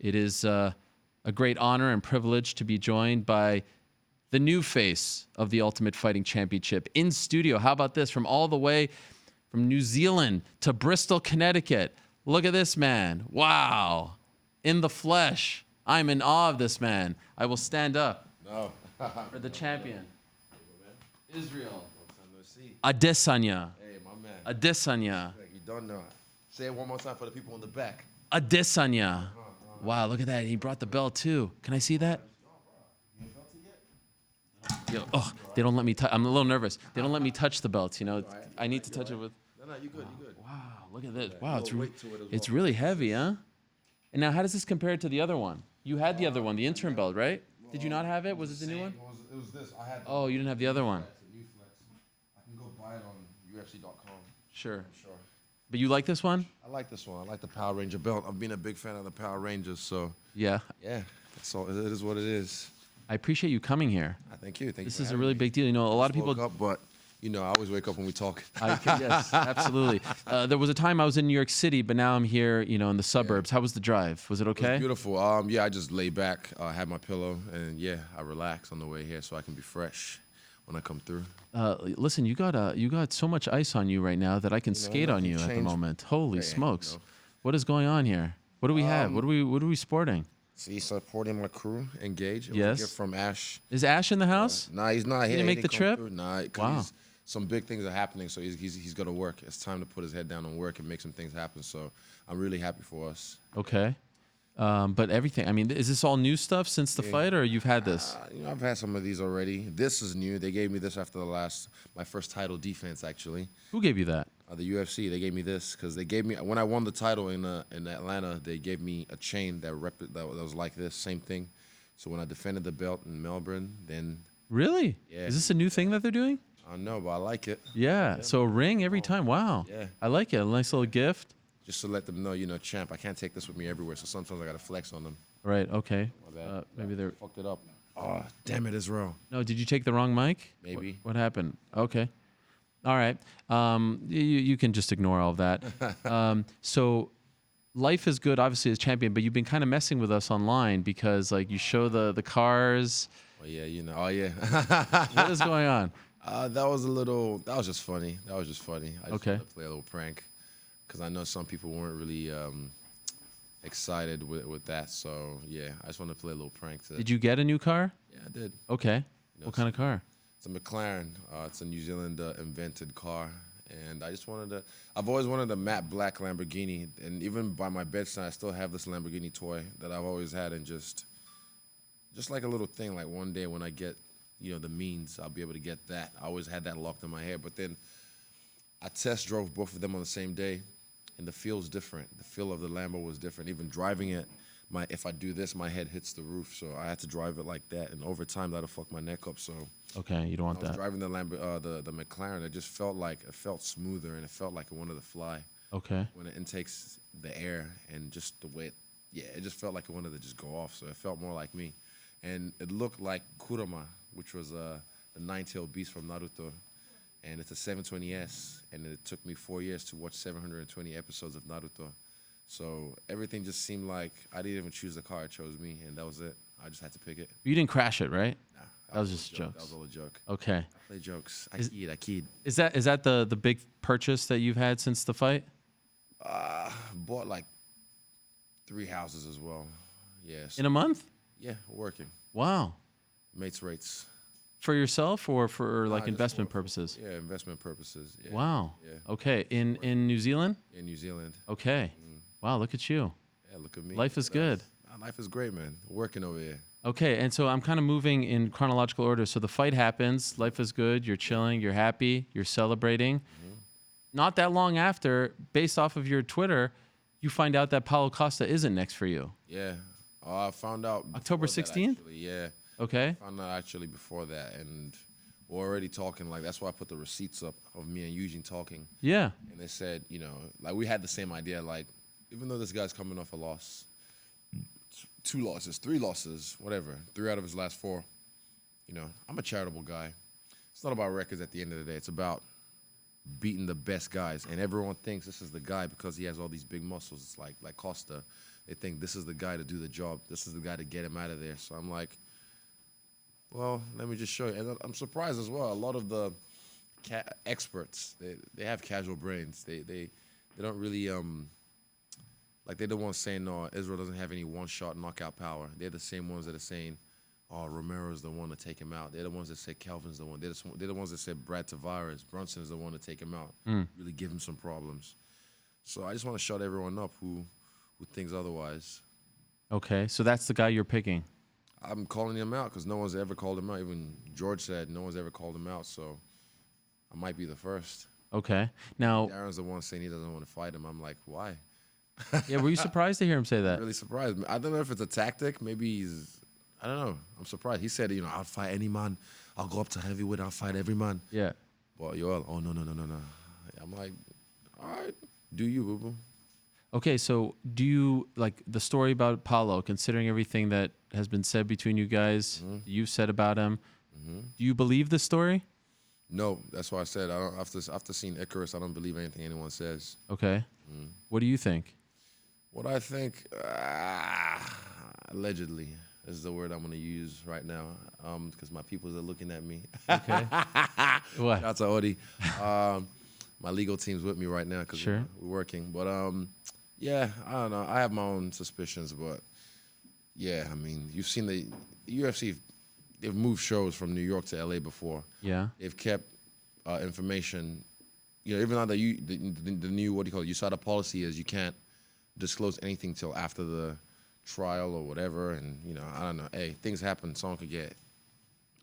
It is a great honor and privilege to be joined by the new face of the Ultimate Fighting Championship in studio. How about this? From all the way from New Zealand to Bristol, Connecticut. Look at this man. Wow. In the flesh. I'm in awe of this man. I will stand up for the champion. Israel. Adesanya. Hey, my man. Adesanya. You don't know. Say it one more time for the people in the back. Adesanya. Wow, look at that. He brought the belt too. Can I see that? Yo, oh, they don't let me touch. I'm a little nervous. They don't let me touch the belts. You know, I need to touch it with. No, you good. You good. Wow, look at this. Wow, it's really heavy, huh? And now, how does this compare to the other one? You had the other one, the interim belt, right? Did you not have it? Was it the new one? It was this. I had. Oh, you didn't have the other one. It's a new flex. I can go buy it on UFC.com. Sure. But you like this one? I like this one. I like the Power Ranger belt. I've been a big fan of the Power Rangers, so Yeah. So it is what it is. I appreciate you coming here. Thank you. This is a really big deal. You know, a lot of people. Woke up, but you know, I always wake up when we talk. Yes, absolutely. There was a time I was in New York City, but now I'm here, you know, in the suburbs. How was the drive? Was it okay? It was beautiful. I just lay back, had my pillow, and I relax on the way here so I can be fresh when I come through. Listen, you got so much ice on you right now that I can skate on you at the moment. Holy smokes! What is going on here? What do we have? What are we sporting? See, supporting my crew, Engage. It Yes. was a gift from Ash. Is Ash in the house? Nah, he's not. He didn't make the trip? Nah, Wow. Some big things are happening, so he's got to work. It's time to put his head down and work and make some things happen. So I'm really happy for us. Okay. But everything. I mean, is this all new stuff since the fight, or you've had this? I've had some of these already. This is new. They gave me this after my first title defense, actually. Who gave you that? The UFC. They gave me this because they gave me when I won the title in Atlanta. They gave me a chain that was like this, same thing. So when I defended the belt in Melbourne, then Really? Yeah. Is this a new thing that they're doing? I know, but I like it. Yeah. So a ring every time. Wow. Yeah. I like it. A nice little gift. Just to let them know, champ, I can't take this with me everywhere. So sometimes I gotta flex on them. Right. Okay. My bad. Maybe they're. Fucked it up. Oh, damn it, Israel. No, did you take the wrong mic? Maybe. What happened? Okay. All right. You can just ignore all of that. So life is good, obviously, as champion, but you've been kind of messing with us online because, like, you show the cars. Oh, yeah, Oh, yeah. What is going on? That was just funny. I just wanted to play a little prank because I know some people weren't really excited with that. So, yeah, I just wanted to play a little prank. Did you get a new car? Yeah, I did. Okay. What kind of car? It's a McLaren. It's a New Zealand invented car. And I've always wanted a matte black Lamborghini. And even by my bedside, I still have this Lamborghini toy that I've always had. And just like a little thing, like one day when I get, the means, I'll be able to get that. I always had that locked in my head. But then I test drove both of them on the same day. And the feel's different. The feel of the Lambo was different. Even driving it, if I do this, my head hits the roof. So I had to drive it like that. And over time, that'll fuck my neck up. So okay, you don't want I was that. driving the McLaren, it just felt smoother and it felt like it wanted to fly. Okay. When it intakes the air and just the way it just felt like it wanted to just go off. So it felt more like me. And it looked like Kurama, which was the nine-tailed beast from Naruto. And it's a 720S. And it took me 4 years to watch 720 episodes of Naruto. So everything just seemed like I didn't even choose the car. It chose me, and that was it. I just had to pick it. You didn't crash it, right? Nah. That was just jokes. That was all a joke. Okay. I play jokes. I kid. Is that the big purchase that you've had since the fight? Bought like 3 houses as well. Yes. In a month? Yeah, working. Wow. Mates rates. For yourself or for like investment purposes? Yeah, investment purposes. Yeah. Wow. Yeah. Okay. In New Zealand? In New Zealand. Okay. Wow, look at you. Yeah, look at me. Life is good. Life is great, man. Working over here. Okay, and so I'm kind of moving in chronological order. So the fight happens, life is good, you're chilling, you're happy, you're celebrating. Mm-hmm. Not that long after, based off of your Twitter, you find out that Paulo Costa isn't next for you. Yeah. I found out October 16th? Yeah. Okay. I found out actually before that, and we're already talking. Like, that's why I put the receipts up of me and Eugene talking. Yeah. And they said, like, we had the same idea. Like, even though this guy's coming off a loss, 2 losses, 3 losses, whatever, 3 out of his last 4, I'm a charitable guy. It's not about records at the end of the day. It's about beating the best guys. And everyone thinks this is the guy because he has all these big muscles. It's like Costa. they think this is the guy to do the job. This is the guy to get him out of there. So I'm like, well, let me just show you. And I'm surprised as well. A lot of the experts, they have casual brains. They don't really like they're the ones saying no, Israel doesn't have any one-shot knockout power. They're the same ones that are saying, oh, Romero's the one to take him out. They're the ones that say Kelvin's the one. They're the ones that said Brad Tavares, Brunson is the one to take him out. Really give him some problems. So I just want to shut everyone up who thinks otherwise. Okay, so that's the guy you're picking. I'm calling him out because no one's ever called him out. Even George said no one's ever called him out. So I might be the first. Okay, now Darren's the one saying he doesn't want to fight him. I'm like, why? yeah, were you surprised to hear him say that? Really surprised. I don't know if it's a tactic. Maybe I don't know. I'm surprised. He said, I'll fight any man. I'll go up to heavyweight. I'll fight every man. Yeah. But Yoel, oh, no. I'm like, all right, do you, boo-boo. Okay, so do you like the story about Paulo, considering everything that has been said between you guys, you've said about him, do you believe the story? No, that's why I said, after seeing Icarus, I don't believe anything anyone says. Okay. What do you think? What I think, allegedly, is the word I'm going to use right now, because my peoples are looking at me. Okay. What? Shout out to Odi. My legal team's with me right now because we're working. But, yeah, I don't know. I have my own suspicions, but, yeah, I mean, you've seen the UFC, they've moved shows from New York to L.A. before. Yeah. They've kept information, even though the new, what do you call it, USADA policy is you can't disclose anything till after the trial or whatever, and I don't know. Hey, things happen. Someone could get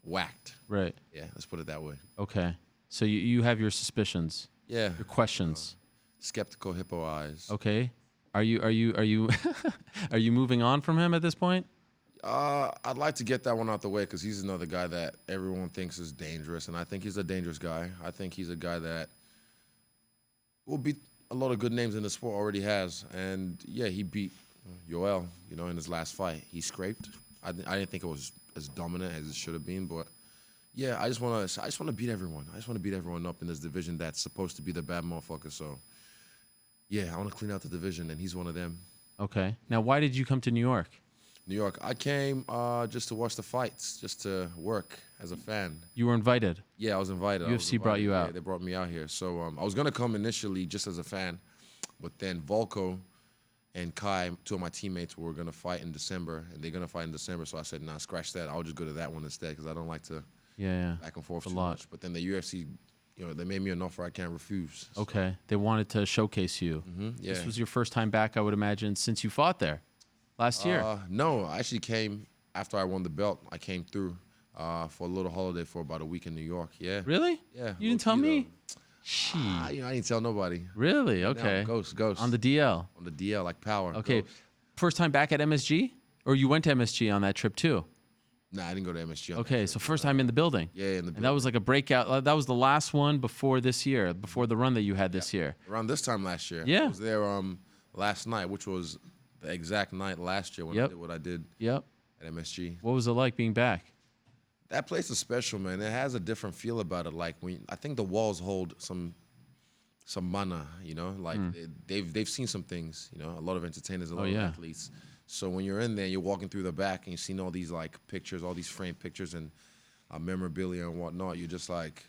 whacked. Right. Yeah, let's put it that way. Okay. So you have your suspicions. Yeah. Your questions. Skeptical hippo eyes. Okay. Are you are you moving on from him at this point? I'd like to get that one out the way because he's another guy that everyone thinks is dangerous, and I think he's a dangerous guy. I think he's a guy that will beat a lot of good names in the sport, already has. And yeah, he beat Yoel, in his last fight. He scraped. I didn't think it was as dominant as it should have been, but yeah, I just want to beat everyone. I just want to beat everyone up in this division that's supposed to be the bad motherfucker. So yeah, I want to clean out the division, and he's one of them. Okay. Now, why did you come to New York? New York. I came just to watch the fights, just to work as a fan. You were invited. Yeah, I was invited. UFC brought you out. Yeah, they brought me out here. So I was gonna come initially just as a fan, but then Volko and Kai, two of my teammates, were gonna fight in December, and they're gonna fight in December. So I said, nah, scratch that. I'll just go to that one instead because I don't like to back and forth too much. But then the UFC, they made me an offer I can't refuse. So. Okay. They wanted to showcase you. Yeah. This was your first time back, I would imagine, since you fought there last year. No, I actually came after I won the belt. I came through for a little holiday for about a week in New York. Yeah. Really? Yeah. You didn't tell me? She. I didn't tell nobody. Really? Okay. No, ghost. On the DL. On the DL, like power. Okay. Ghost. First time back at MSG? Or you went to MSG on that trip too? Nah, I didn't go to MSG. Okay, so first time in the building. Yeah, in the building. And that was like a breakout. That was the last one before this year, before the run that you had this year. Around this time last year. Yeah. I was there last night, which was the exact night last year when I did what I did at MSG. What was it like being back? That place is special, man. It has a different feel about it. Like I think the walls hold some mana, like they've seen some things, a lot of entertainers, a lot of athletes. So when you're in there, you're walking through the back and you're seeing all these like pictures, all these framed pictures and memorabilia and whatnot. You're just like,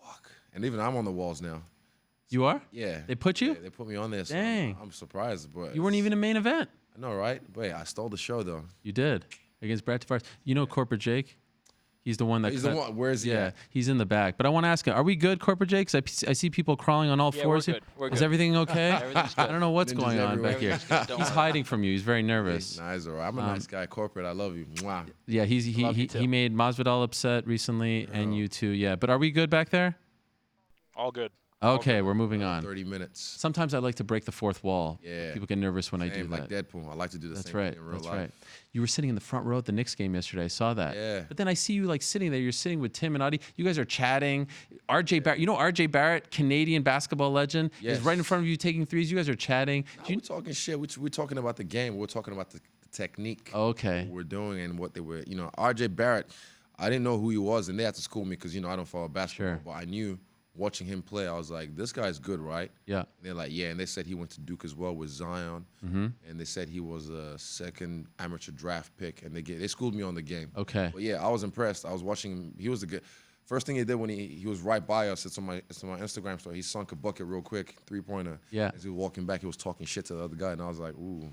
fuck. And even I'm on the walls now. You are? Yeah. They put you? Yeah, they put me on there. So Dang. I'm surprised, but you weren't even a main event. I know, right? But yeah, I stole the show though. You did against Brad Tavares. Corporate Jake. He's the one that. He's the one. Where is he? Yeah, at? he's in the back. But I want to ask him: are we good, Corporate Jake? Because I see people crawling on all fours we're here. good. We're Is good. everything okay? Everything's good. I don't know what's Ninjas going on everywhere. back here. Everything's good. He's hiding from you. He's very nervous. Nice, all right. I'm a nice guy. Corporate, I love you. Mwah. Yeah, Love you too. he made Masvidal upset recently, and you too. Yeah, but are we good back there? All good. Okay, we're moving on. 30 minutes. Sometimes I like to break the fourth wall. Yeah. People get nervous when I do Same, that. like Deadpool. I like to do the That's same right. thing in real That's life. right. You were sitting in the front row at the Knicks game yesterday. I saw that. Yeah. But then I see you like sitting there. You're sitting with Tim and Adi. You guys are chatting. RJ Barrett, RJ Barrett, Canadian basketball legend, is Yes. right in front of you taking threes. You guys are chatting. We're talking shit. We're talking about the game. We're talking about the technique. Okay. What we're doing and what they were. RJ Barrett, I didn't know who he was, and they had to school me because I don't follow basketball, Sure. but I knew watching him play, I was like, this guy's good, right? Yeah. And they're like, yeah. And they said he went to Duke as well with Zion. Mm-hmm. And they said he was a second amateur draft pick. And they schooled me on the game. Okay. But yeah, I was impressed. I was watching him. He was a good. First thing he did when he was right by us, it's on my Instagram story. He sunk a bucket real quick, 3-pointer. Yeah. As he was walking back, he was talking shit to the other guy. And I was like, ooh.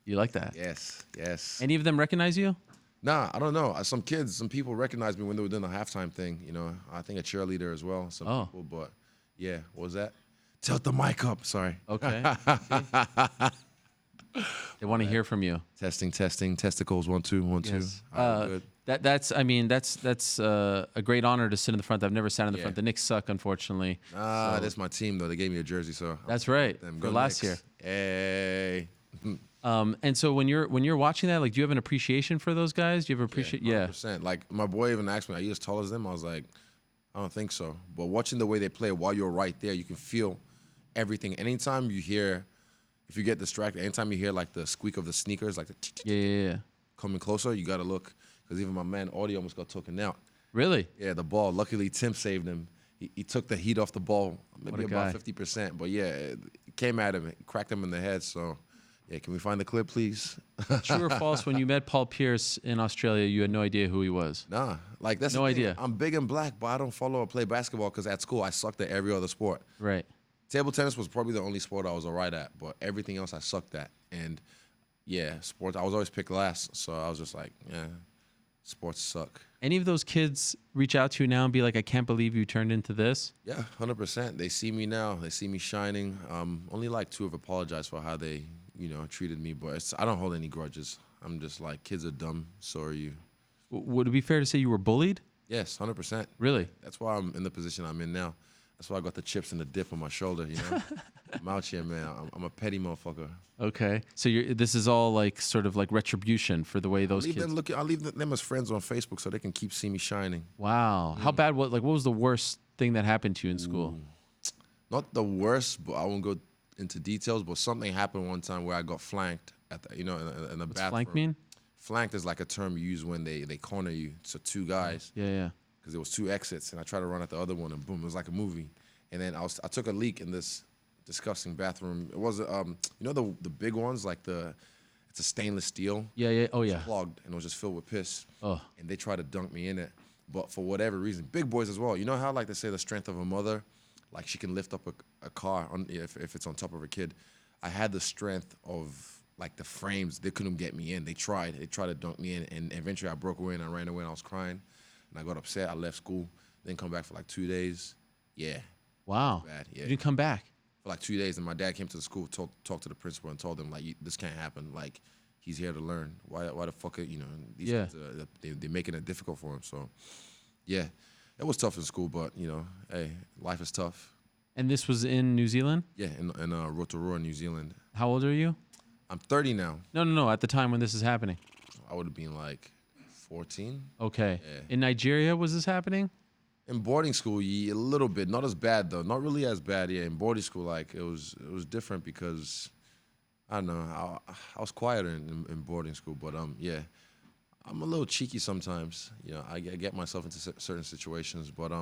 You like that? Yes, yes. Any of them recognize you? Nah, I don't know. Some people recognized me when they were doing the halftime thing. You know, I think a cheerleader as well. Some people, but yeah, what was that? Tilt the mic up. Sorry. Okay. They want to hear from you. Testing. Testicles. 1 2 1 2. Yes. Good. That's a great honor to sit in the front. I've never sat in the front. The Knicks suck, unfortunately. That's my team though. They gave me a jersey, so that's right. For last year. Hey. And so when you're watching that, like, do you have an appreciation for those guys? Do you ever appreciate? Yeah. 100%. Like my boy even asked me, "Are you as tall as them?" I was like, "I don't think so." But watching the way they play while you're right there, you can feel everything. Anytime you hear, if you get distracted, anytime you hear like the squeak of the sneakers, like the Yeah. coming closer, you gotta look because even my man Audie almost got taken out. Really? Yeah, the ball. Luckily, Tim saved him. He took the heat off the ball, maybe about 50%. But yeah, it came at him, it cracked him in the head. So. Yeah, can we find the clip, please? True or false? When you met Paul Pierce in Australia, you had no idea who he was. Nah, like that's no idea. I'm big and black, but I don't follow or play basketball because at school I sucked at every other sport. Right. Table tennis was probably the only sport I was alright at, but everything else I sucked at. And yeah, sports I was always picked last, so I was just like, yeah, sports suck. Any of those kids reach out to you now and be like, "I can't believe you turned into this"? Yeah, 100%. They see me now. They see me shining. Only like 2 have apologized for how they, treated me, but I don't hold any grudges. I'm just like, kids are dumb, so are you. Would it be fair to say you were bullied? Yes, 100%. Really? That's why I'm in the position I'm in now. That's why I got the chips and the dip on my shoulder, I'm out here, man. I'm a petty motherfucker. Okay. So this is all like sort of like retribution for the way those kids. I'll leave them as friends on Facebook so they can keep seeing me shining. Wow. How bad? What was the worst thing that happened to you in school? Not the worst, but I won't go into details. But something happened one time where I got flanked at the, in the What's bathroom. flank mean? Flanked is like a term you use when they corner you. So 2 guys. Yeah. Because there was 2 exits, and I tried to run at the other one, and boom, it was like a movie. And then I took a leak in this disgusting bathroom. It was the big ones, like it's a stainless steel. Yeah. Oh yeah. It was clogged, and it was just filled with piss. Oh. And they tried to dunk me in it, but for whatever reason, big boys as well. You know how like they say the strength of a mother, like she can lift up a car if it's on top of her kid. I had the strength of like the frames. They couldn't get me in. They tried to dunk me in, and eventually I broke away and I ran away and I was crying, and I got upset. I left school, then come back for like 2 days. Yeah. Wow. Bad. Yeah. You didn't come back. For like 2 days, and my dad came to the school, talked to the principal, and told him like, this can't happen. Like, he's here to learn. Why the fuck? These kids they're making it difficult for him. So, yeah, it was tough in school, but hey, life is tough. And this was in New Zealand? Yeah, in Rotorua, New Zealand. How old are you? I'm 30 now. No. At the time when this is happening. I would have been like 14. Okay. Yeah. In Nigeria, was this happening? In boarding school, a little bit. Not as bad though. Not really as bad. Yeah, in boarding school, like it was different because I don't know. I was quieter in boarding school, but yeah, I'm a little cheeky sometimes. I get myself into certain situations, but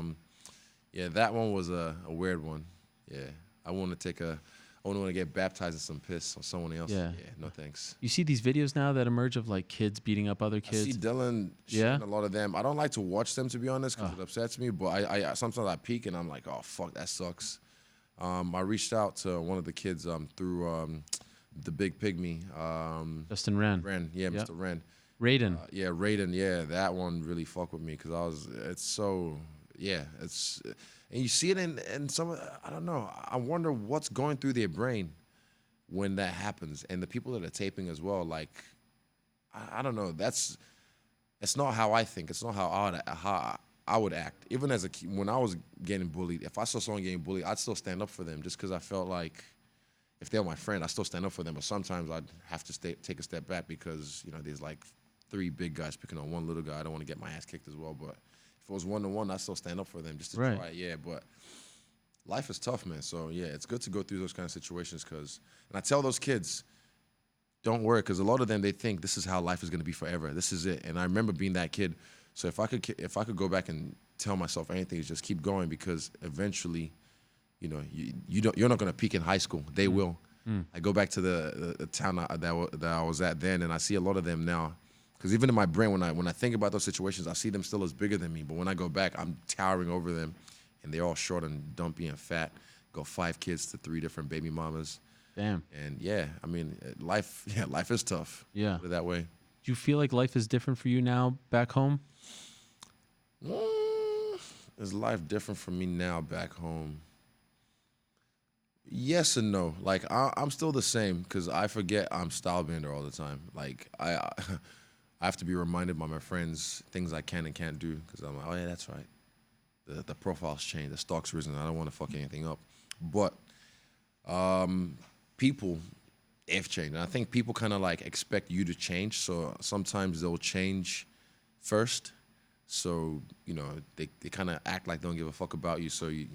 yeah, that one was a weird one. Yeah, I want to get baptized in some piss or someone else. Yeah. No thanks. You see these videos now that emerge of like kids beating up other kids? I see Dylan shooting a lot of them. I don't like to watch them, to be honest, because it upsets me. But I sometimes I peek and I'm like, oh fuck, that sucks. I reached out to one of the kids through the Big Pygmy. Justin Wren. Yeah, Mr. Wren. Raiden. Yeah, Raiden. Yeah, that one really fucked with me because and you see it in some, I don't know. I wonder what's going through their brain when that happens, and the people that are taping as well. Like, I don't know. It's not how I think. It's not how I would act. Even as a kid, when I was getting bullied, if I saw someone getting bullied, I'd still stand up for them just because I felt like if they're my friend, I still stand up for them. But sometimes I'd have to take a step back because there's like 3 big guys picking on one little guy. I don't want to get my ass kicked as well, but. If it was 1-to-1, I'd still stand up for them just to try it. Yeah, but life is tough, man. So, yeah, it's good to go through those kind of situations and I tell those kids, don't worry, because a lot of them, they think this is how life is going to be forever. This is it. And I remember being that kid. So if I could go back and tell myself anything is just keep going, because eventually, you know, you're not gonna peak in high school. They will. I go back to the town that I was at then, and I see a lot of them now. Because even in my brain, when I think about those situations, I see them still as bigger than me. But when I go back, I'm towering over them, and they're all short and dumpy and fat. Got 5 kids to 3 different baby mamas. Damn. And yeah, I mean, life is tough. Yeah. Put it that way. Do you feel like life is different for you now back home? Is life different for me now back home? Yes and no. Like, I'm still the same, because I forget I'm style bender all the time. Like, I have to be reminded by my friends things I can and can't do, because I'm like, oh yeah, that's right. The profile's changed, the stock's risen. I don't want to fuck anything up. But people have changed, and I think people kind of like expect you to change. So sometimes they'll change first. So you know they kind of act like they don't give a fuck about you. So you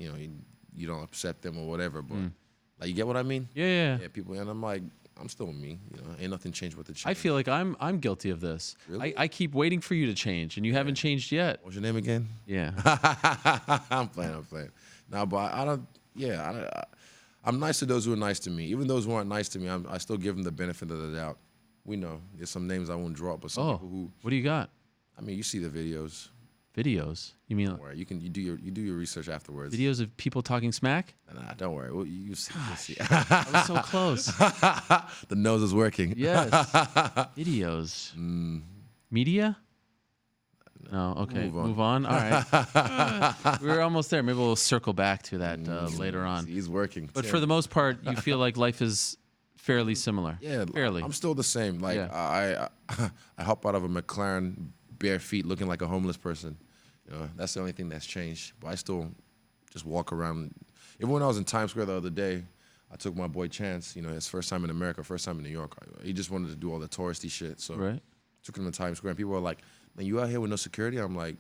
don't upset them or whatever. But like, you get what I mean? Yeah. Yeah, people, and I'm like, I'm still me. You know, ain't nothing changed with the change. I feel like I'm guilty of this. Really? I keep waiting for you to change, and you haven't changed yet. What's your name again? Yeah. I'm playing. No, but I don't. Yeah, I'm nice to those who are nice to me. Even those who aren't nice to me, I still give them the benefit of the doubt. We know there's some names I won't drop, but some people who. What do you got? I mean, you see the videos. Videos? You mean Don't worry. You do your research afterwards. videos of people talking smack? Nah, don't worry. Well, you see. I was so close. The nose is working. Yes. Videos. Media? No. Okay. Move on. All right. We're almost there. Maybe we'll circle back to that later on. He's working. But for the most part, you feel like life is fairly similar. Yeah, fairly. I'm still the same. Like, I hop out of a McLaren bare feet looking like a homeless person. You know, that's the only thing that's changed. But I still just walk around. Even when I was in Times Square the other day, I took my boy Chance, you know, his first time in America, first time in New York. He just wanted to do all the touristy shit. So took him to Times Square, and people were like, man, you out here with no security? I'm like,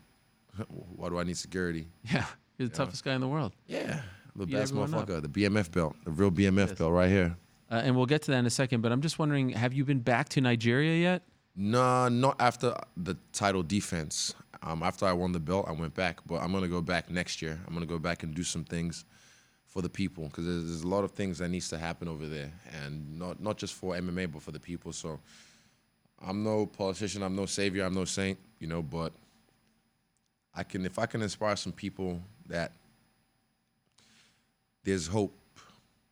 why do I need security? Yeah, you're the toughest guy in the world. Yeah, the best motherfucker, the BMF belt, the real BMF belt right here. And we'll get to that in a second, but I'm just wondering, have you been back to Nigeria yet? No, not after the title defense. After I won the belt, I went back, but I'm going to go back next year. I'm going to go back and do some things for the people, because there's a lot of things that needs to happen over there, and not just for MMA, but for the people. So I'm no politician, I'm no savior, I'm no saint, you know, but if I can inspire some people that there's hope,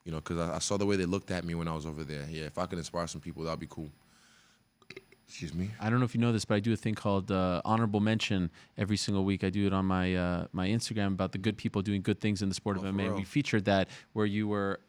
you know, because I saw the way they looked at me when I was over there. Yeah, if I can inspire some people, that'd be cool. Excuse me. I don't know if you know this, but I do a thing called honorable mention every single week. I do it on my my Instagram about the good people doing good things in the sport of MMA. We featured that where you were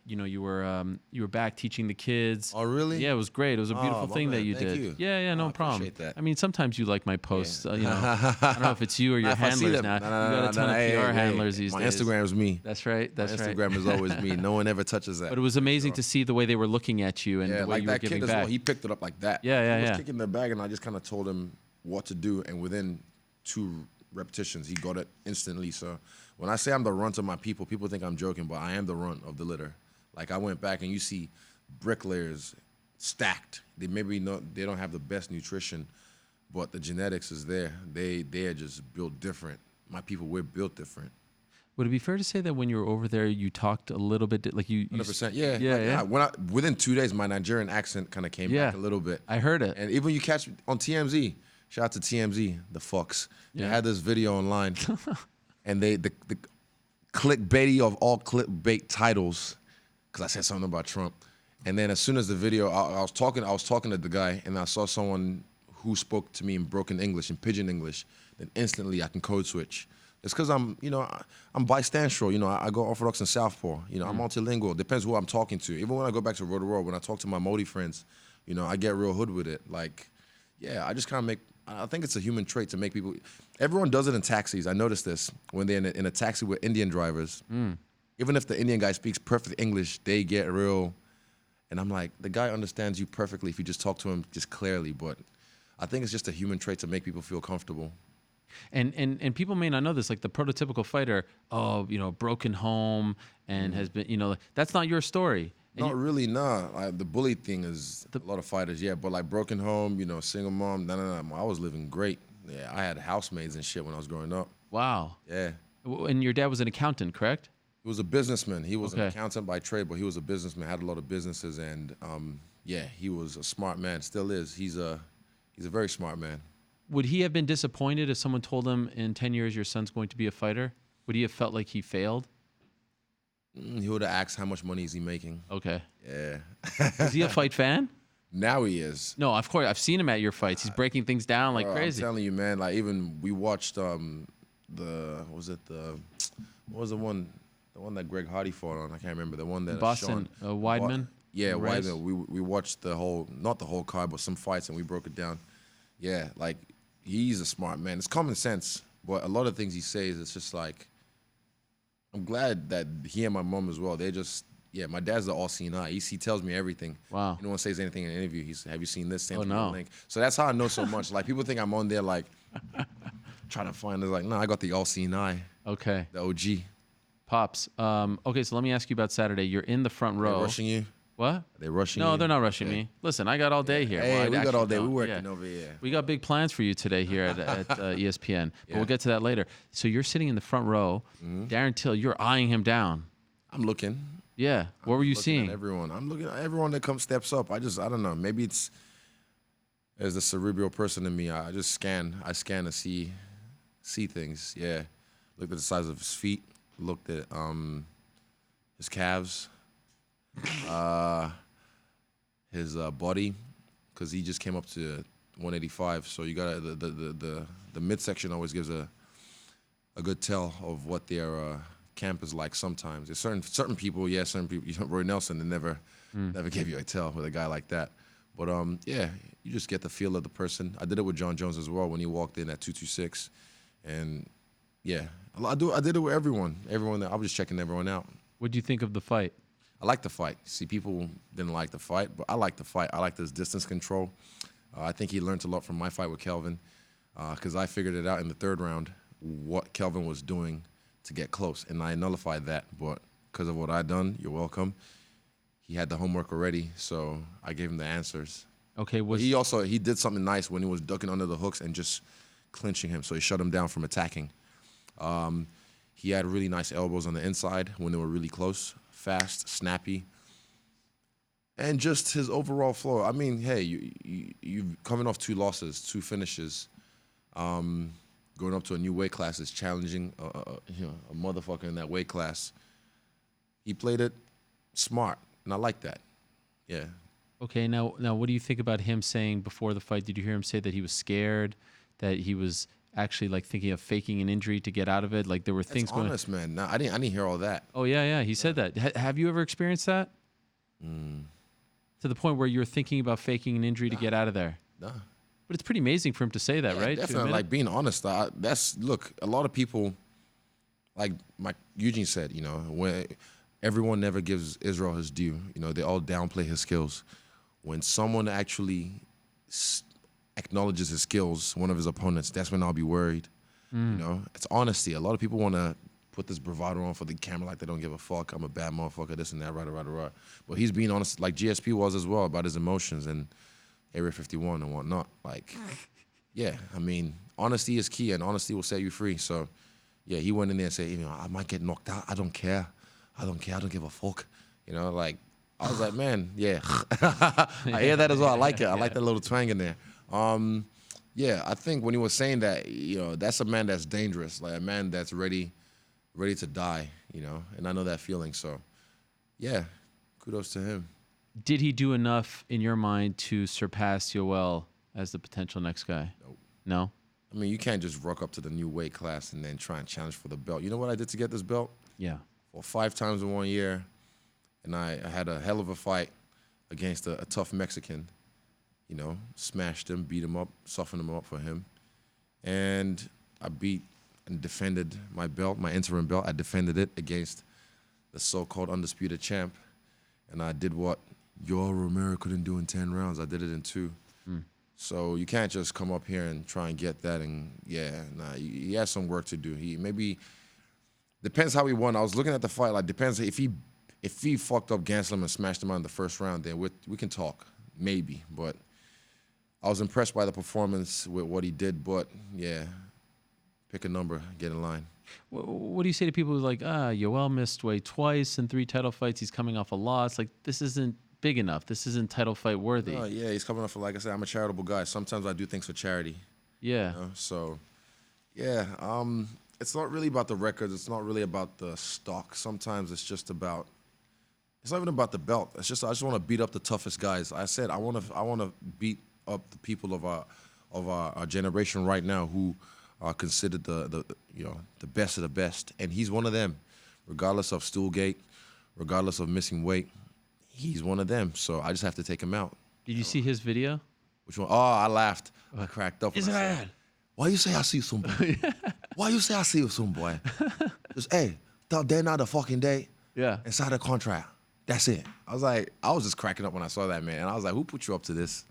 back teaching the kids. Oh, really? Yeah, it was great. It was a beautiful thing that you Thank did. You. Yeah, no problem. Appreciate that. I mean, sometimes you like my posts. You know, I don't know if it's you or your handlers now. You got a ton of PR handlers these days. My Instagram is me. That's right. That's right. Instagram is always me. No one ever touches that. But it was amazing to see the way they were looking at you and the way like you were that giving kid back. as well. He picked it up like that. He was kicking the bag, and I just kind of told him what to do, and within 2 repetitions, he got it instantly. So when I say I'm the runt of my people, people think I'm joking, but I am the runt of the litter. Like, I went back, and you see bricklayers stacked. They don't have the best nutrition, but the genetics is there. They are just built different. My people, we're built different. Would it be fair to say that when you were over there, you talked a little bit like you? 100%. Yeah. Within 2 days, my Nigerian accent kind of came back a little bit. I heard it. And even you catch on TMZ. Shout out to TMZ, the fucks. They had this video online, and the clickbaity of all clickbait titles, because I said something about Trump. And then as soon as the video, I was talking to the guy, and I saw someone who spoke to me in broken English, in pidgin English. Then instantly I can code switch. It's because I'm bistandral. You know, I go Orthodox and Southpaw. You know, I'm multilingual. Depends who I'm talking to. Even when I go back to Road to World, when I talk to my Modi friends, you know, I get real hood with it. Like, yeah, I just kind of I think it's a human trait to make people. Everyone does it in taxis. I noticed this when they're in a taxi with Indian drivers. Even if the Indian guy speaks perfect English, they get real. And I'm like, the guy understands you perfectly if you just talk to him just clearly. But I think it's just a human trait to make people feel comfortable. And people may not know this, like the prototypical fighter, broken home and has been, that's not your story. Not really, nah. Like, the bully thing is a lot of fighters, yeah. But like broken home, single mom, no. I was living great. Yeah, I had housemaids and shit when I was growing up. Wow. Yeah. And your dad was an accountant, correct? He was a businessman. He was an Okay. accountant by trade, but he was a businessman, had a lot of businesses, and yeah, he was a smart man, still is. He's a very smart man. Would he have been disappointed if someone told him in 10 years your son's going to be a fighter? Would he have felt like he failed? He would have asked how much money is he making. Okay. Yeah. Is he a fight fan? Now he is. No, of course. I've seen him at your fights. He's breaking things down like Bro, crazy. I'm telling you, man. Like even we watched what was the one that Greg Hardy fought on? I can't remember the one that Boston Weidman. Yeah, Race? Weidman. We watched not the whole card, but some fights, and we broke it down. Yeah, like he's a smart man. It's common sense, but a lot of things he says, it's just like I'm glad that he and my mom as well. They just my dad's the all-seeing eye. He tells me everything. Wow. No one says anything in an interview. He's, have you seen this? Oh, no. Link. So that's how I know so much. Like people think I'm on there like trying to find. It's like no, I got the all-seeing eye. Okay. The OG. Pops. Okay, so let me ask you about Saturday. You're in the front row. They're rushing you? What? Are they rushing you? No, they're not rushing me. Listen, I got all day here. Hey, Well, we got actually all day. don't. We're working over here. We got big plans for you today here at ESPN, but we'll get to that later. So you're sitting in the front row. Darren Till, you're eyeing him down. I'm looking. Yeah. What were you seeing? Everyone. I'm looking at everyone that steps up. I don't know. Maybe it's there's a cerebral person in me. I just scan. I scan to see things. Yeah. Looked at the size of his feet. Looked at his calves. His body, because he just came up to 185. So you got the midsection always gives a good tell of what their camp is like. Sometimes there's certain people. Certain people. You know, Roy Nelson, they never gave you a tell with a guy like that. But you just get the feel of the person. I did it with Jon Jones as well when he walked in at 226, and I did it with everyone. Everyone. I was just checking everyone out. What do you think of the fight? I like the fight. See, people didn't like the fight, but I like the fight. I like this distance control. I think he learned a lot from my fight with Kelvin, because I figured it out in the third round what Kelvin was doing to get close, and I nullified that. But because of what I done, you're welcome. He had the homework already, so I gave him the answers. Okay. He did something nice when he was ducking under the hooks and just clinching him, so he shut him down from attacking. He had really nice elbows on the inside when they were really close. Fast, snappy, and just his overall flow. I mean, hey, you coming off 2 losses, 2 finishes, going up to a new weight class is challenging. A motherfucker in that weight class. He played it smart, and I like that. Yeah. Okay. Now, what do you think about him saying before the fight? Did you hear him say that he was scared, that he was actually like thinking of faking an injury to get out of it? Like there were things going. Honest, man. No, I didn't hear all that. Oh yeah. He said that. Have you ever experienced that? To the point where you're thinking about faking an injury to get out of there? Nah. But it's pretty amazing for him to say that, right? Definitely. Like being honest. Look. A lot of people, like Eugene said, when everyone never gives Israel his due. They all downplay his skills. When someone actually acknowledges his skills, one of his opponents, that's when I'll be worried. It's honesty. A lot of people want to put this bravado on for the camera like they don't give a fuck. I'm a bad motherfucker, this and that, right. But he's being honest, like GSP was as well, about his emotions and Area 51 and whatnot. Like, I mean, honesty is key, and honesty will set you free. So, he went in there and said, I might get knocked out. I don't care. I don't give a fuck. Like, I was like, man, I hear that as well. I like it. I like that little twang in there. I think when he was saying that, that's a man that's dangerous, like a man that's ready to die, and I know that feeling. So, kudos to him. Did he do enough in your mind to surpass Yoel as the potential next guy? Nope. No? I mean, you can't just rock up to the new weight class and then try and challenge for the belt. You know what I did to get this belt? Yeah. Well, 5 times in 1 year, and I had a hell of a fight against a tough Mexican. Smashed him, beat him up, softened him up for him. And I beat and defended my belt, my interim belt. I defended it against the so-called undisputed champ. And I did what Yoel Romero couldn't do in 10 rounds. I did it in 2. So you can't just come up here and try and get that. And, he has some work to do. Depends how he won. I was looking at the fight. Like, depends if he fucked up Gastelum and smashed him out in the first round, then we can talk. Maybe. But I was impressed by the performance with what he did, but pick a number, get in line. What do you say to people who are like, Yoel missed weight twice in 3 title fights. He's coming off a loss. Like, this isn't big enough. This isn't title fight worthy. Yeah, he's coming off. Like I said, I'm a charitable guy. Sometimes I do things for charity. Yeah. So, yeah. It's not really about the records. It's not really about the stock. Sometimes it's just about. It's not even about the belt. It's just I just want to beat up the toughest guys. I said I want to beat up the people of our generation right now who are considered the best of the best, and he's one of them, regardless of Stoolgate, regardless of missing weight. He's one of them, so I just have to take him out. Did you see his video? Which one? Oh, I laughed. I cracked up. Israel. Why you say I see you soon, boy? Why you say I see you soon, boy? Just, hey, that day not the fucking day. Yeah. Inside the contract. That's it. I was just cracking up when I saw that, man. And I was like, who put you up to this?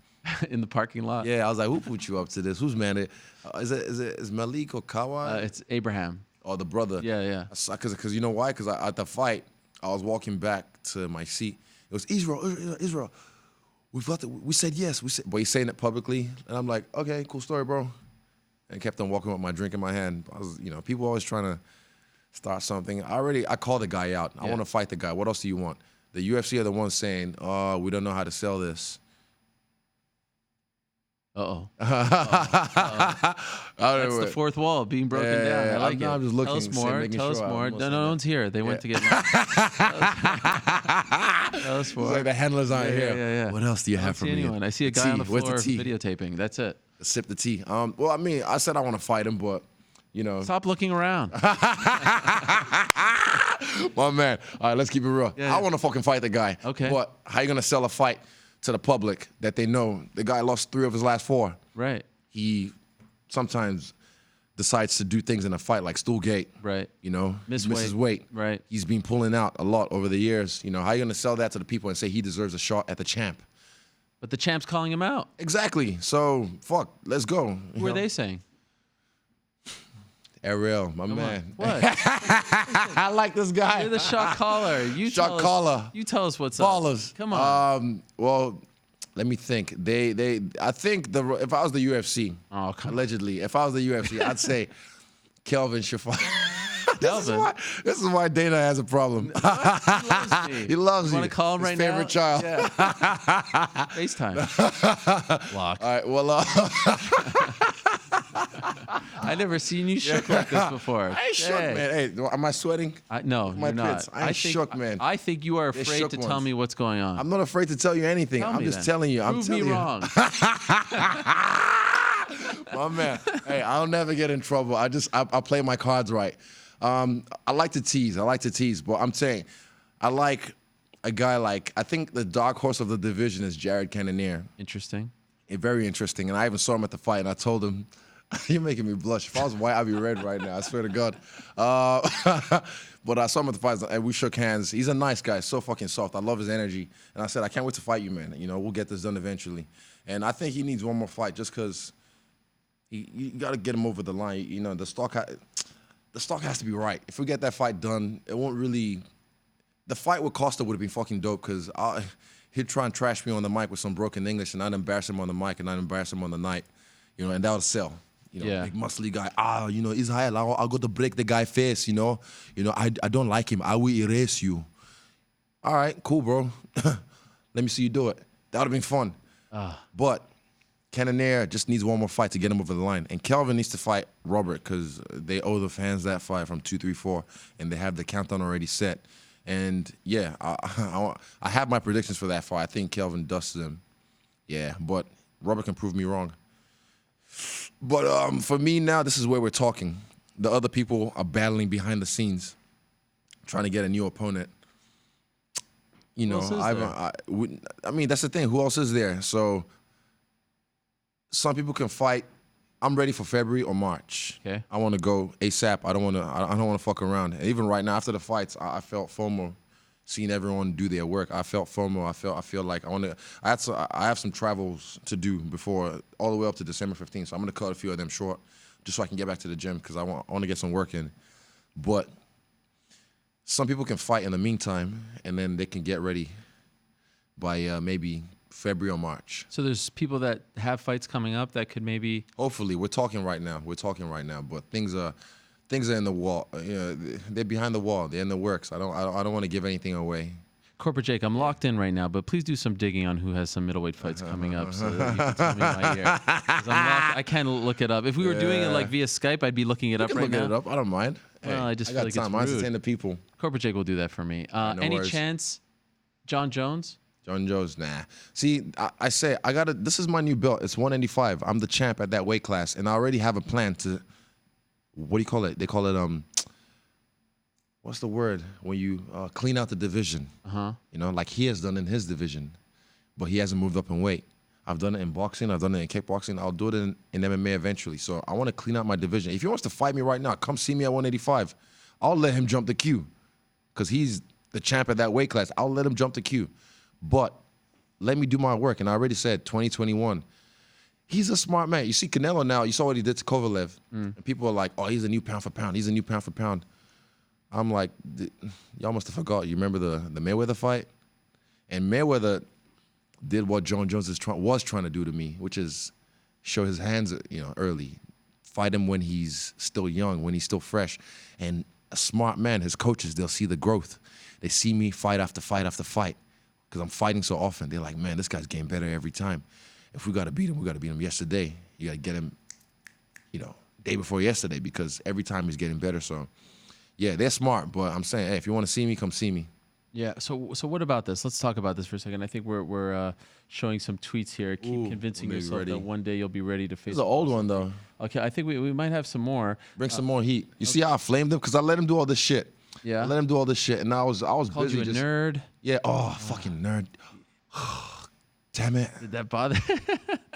In the parking lot? Yeah, I was like, who put you up to this? Who's man? Is Malik or Kawhi? It's Abraham. Oh, the brother. Yeah. Because you know why? Because at the fight, I was walking back to my seat. It was Israel. We said yes. But he's saying it publicly, and I'm like, okay, cool story, bro. And kept on walking with my drink in my hand. I was, people always trying to start something. I called the guy out. I want to fight the guy. What else do you want? The UFC are the ones saying, oh, we don't know how to sell this. Uh-oh. That's That's the fourth wall being broken down. I like it. I'm just looking. Tell us more. No one's here. They went to get lunch. Tell us more. It's like the handlers aren't here. Yeah. What else do you have for me? Anyone. I see a guy on the floor videotaping. That's it. Sip the tea. Well, I mean, I said I want to fight him, but, Stop looking around. My man. All right, let's keep it real. Yeah. I want to fucking fight the guy. Okay. But how you going to sell a fight to the public that they know the guy lost 3 of his last 4? Right. He sometimes decides to do things in a fight like Stoolgate. Right. Misses weight. Right. He's been pulling out a lot over the years. How you going to sell that to the people and say he deserves a shot at the champ? But the champ's calling him out. Exactly. So, fuck, let's go. Who are they saying? Ariel, my man. What? I like this guy. You're the shot caller. You Shot caller. You tell us what's Ballers. up. Come on. Well, let me think. I think if I was the UFC, allegedly, if I was the UFC, I'd say Kelvin should fight. This is why Dana has a problem. He loves me. He loves you. Want to call him right now? His favorite child. Yeah. FaceTime. Lock. All right. Well, I never seen you shook like this before. I ain't shook, man. Hey, am I sweating? No, my you're not. pits. I ain't shook, man. I think you are afraid to tell me what's going on. I'm not afraid to tell you anything. I'm just telling you. Prove me wrong. My man. Hey, I'll never get in trouble. I play my cards right. I like to tease. But I'm saying, I like a guy like, I think the dark horse of the division is Jared Cannonier. Interesting. Very interesting. And I even saw him at the fight, and I told him, you're making me blush. If I was white, I'd be red right now. I swear to God. But I saw him at the fight, and we shook hands. He's a nice guy, so fucking soft. I love his energy. And I said, I can't wait to fight you, man. We'll get this done eventually. And I think he needs one more fight just because you got to get him over the line. The stock has to be right. If we get that fight done, it won't really. The fight with Costa would have been fucking dope because he'd try and trash me on the mic with some broken English, and I'd embarrass him on the mic, and I'd embarrass him on the night, and that would sell. Big muscly guy. Israel, I'll go to break the guy's face. I don't like him. I will erase you. All right, cool, bro. Let me see you do it. That would have been fun. But Cannonier just needs one more fight to get him over the line. And Kelvin needs to fight Robert because they owe the fans that fight from 2-3-4, and they have the countdown already set. And, yeah, I have my predictions for that fight. I think Kelvin dusts him. Yeah, but Robert can prove me wrong. But for me now, this is where we're talking. The other people are battling behind the scenes, trying to get a new opponent. Who else is there? I mean, that's the thing. Who else is there? So some people can fight. I'm ready for February or March. Okay. I want to go ASAP. I don't want to fuck around. And even right now, after the fights, I felt FOMO, seeing everyone do their work. I felt FOMO. I feel like I have some travels to do before all the way up to December 15th. So I'm gonna cut a few of them short, just so I can get back to the gym because I want to get some work in. But some people can fight in the meantime, and then they can get ready by maybe February or March. So there's people that have fights coming up that could maybe. Hopefully, we're talking right now. But things are in the wall. You know, they're behind the wall. They're in the works. I don't want to give anything away. Corporate Jake, I'm locked in right now, but please do some digging on who has some middleweight fights coming up so that you can tell me in my ear. 'Cause I can't look it up. If we were doing it like via Skype, I'd be looking it up right now. Look it up. I don't mind. Well, I just feel like time. it's rude. I entertain the people. Corporate Jake will do that for me. No Any worries. chance, Jon Jones? Jon Jones, nah. See, I say I gotta. This is my new belt. It's 185. I'm the champ at that weight class, and I already have a plan to. What do you call it? They call it what's the word when you clean out the division? You know, like he has done in his division, but he hasn't moved up in weight. I've done it in boxing. I've done it in kickboxing. I'll do it in MMA eventually. So I want to clean out my division. If he wants to fight me right now, come see me at 185. I'll let him jump the queue because he's the champ at that weight class. I'll let him jump the queue. But let me do my work. And I already said 2021. He's a smart man. You see Canelo now. You saw what he did to Kovalev. And people are like, oh, he's a new pound for pound. He's a new pound for pound. I'm like, y'all must have forgot. You remember the Mayweather fight? And Mayweather did what Jon Jones was trying to do to me, which is show his hands, early. Fight him when he's still young, when he's still fresh. And a smart man, his coaches, they'll see the growth. They see me fight after fight after fight because I'm fighting so often. They're like, man, this guy's getting better every time. If we got to beat him, we got to beat him yesterday. You got to get him, day before yesterday because every time he's getting better. So, yeah, they're smart. But I'm saying, hey, if you want to see me, come see me. Yeah. So what about this? Let's talk about this for a second. I think we're showing some tweets here. Keep convincing yourself that one day you'll be ready to face. This is an old one though. Okay, I think we might have some more. Bring some more heat. You see how I flamed him because I let him do all this shit. Yeah. I let him do all this shit, and I was Called busy. you a nerd. Yeah. Oh, fucking nerd. Damn it. Did that bother?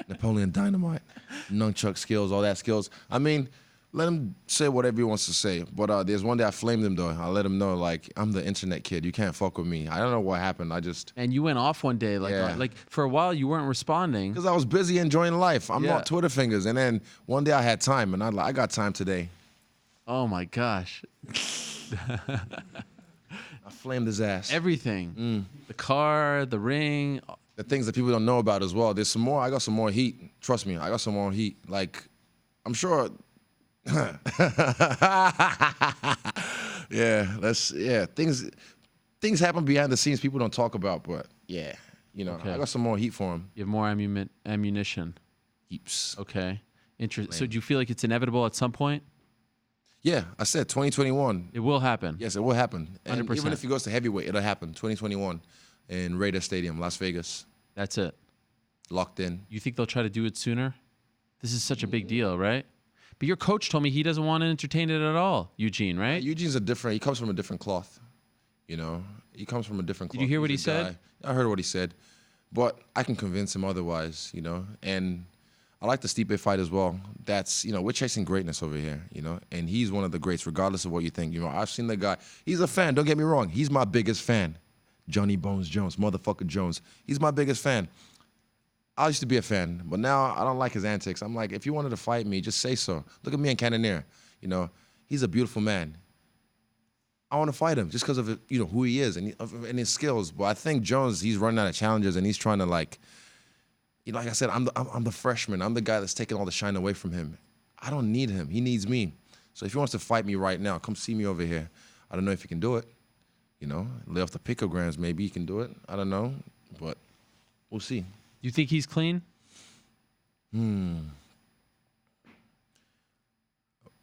Napoleon Dynamite, nunchuck skills, all that skills. I mean, let him say whatever he wants to say. But there's one day I flamed him, though. I let him know, like, I'm the internet kid. You can't fuck with me. I don't know what happened. And you went off one day. Like for a while, you weren't responding. Because I was busy enjoying life. I'm not Twitter fingers. And then one day I had time, and I got time today. Oh, my gosh. I flamed his ass. Everything. The car, the ring. The things that people don't know about as well. There's some more. I got some more heat. Trust me, I got some more heat. Like, I'm sure. Things happen behind the scenes people don't talk about. But yeah, I got some more heat for him. You have more ammunition. Heaps. Okay. Interesting. So do you feel like it's inevitable at some point? Yeah, I said 2021. It will happen. Yes, it will happen. And 100%. even if he goes to heavyweight, it'll happen. 2021 in Raider Stadium, Las Vegas. That's it. Locked in. You think they'll try to do it sooner? This is such a big deal, right? But your coach told me he doesn't want to entertain it at all, Eugene, right? Eugene's he comes from a different cloth, He comes from a different cloth. Did you hear what he He's a said? guy. I heard what he said. But I can convince him otherwise, And I like the Stipe fight as well. That's, we're chasing greatness over here, And he's one of the greats, regardless of what you think. I've seen the guy. He's a fan. Don't get me wrong. He's my biggest fan. Johnny Bones Jones, motherfucker Jones. He's my biggest fan. I used to be a fan, but now I don't like his antics. I'm like, if you wanted to fight me, just say so. Look at me and Cannonier. He's a beautiful man. I want to fight him just because of who he is and his skills. But I think Jones, he's running out of challenges and he's trying to like I said, I'm the freshman. I'm the guy that's taking all the shine away from him. I don't need him. He needs me. So if he wants to fight me right now, come see me over here. I don't know if he can do it. Lay off the picograms, maybe he can do it. I don't know, but we'll see. You think he's clean? Let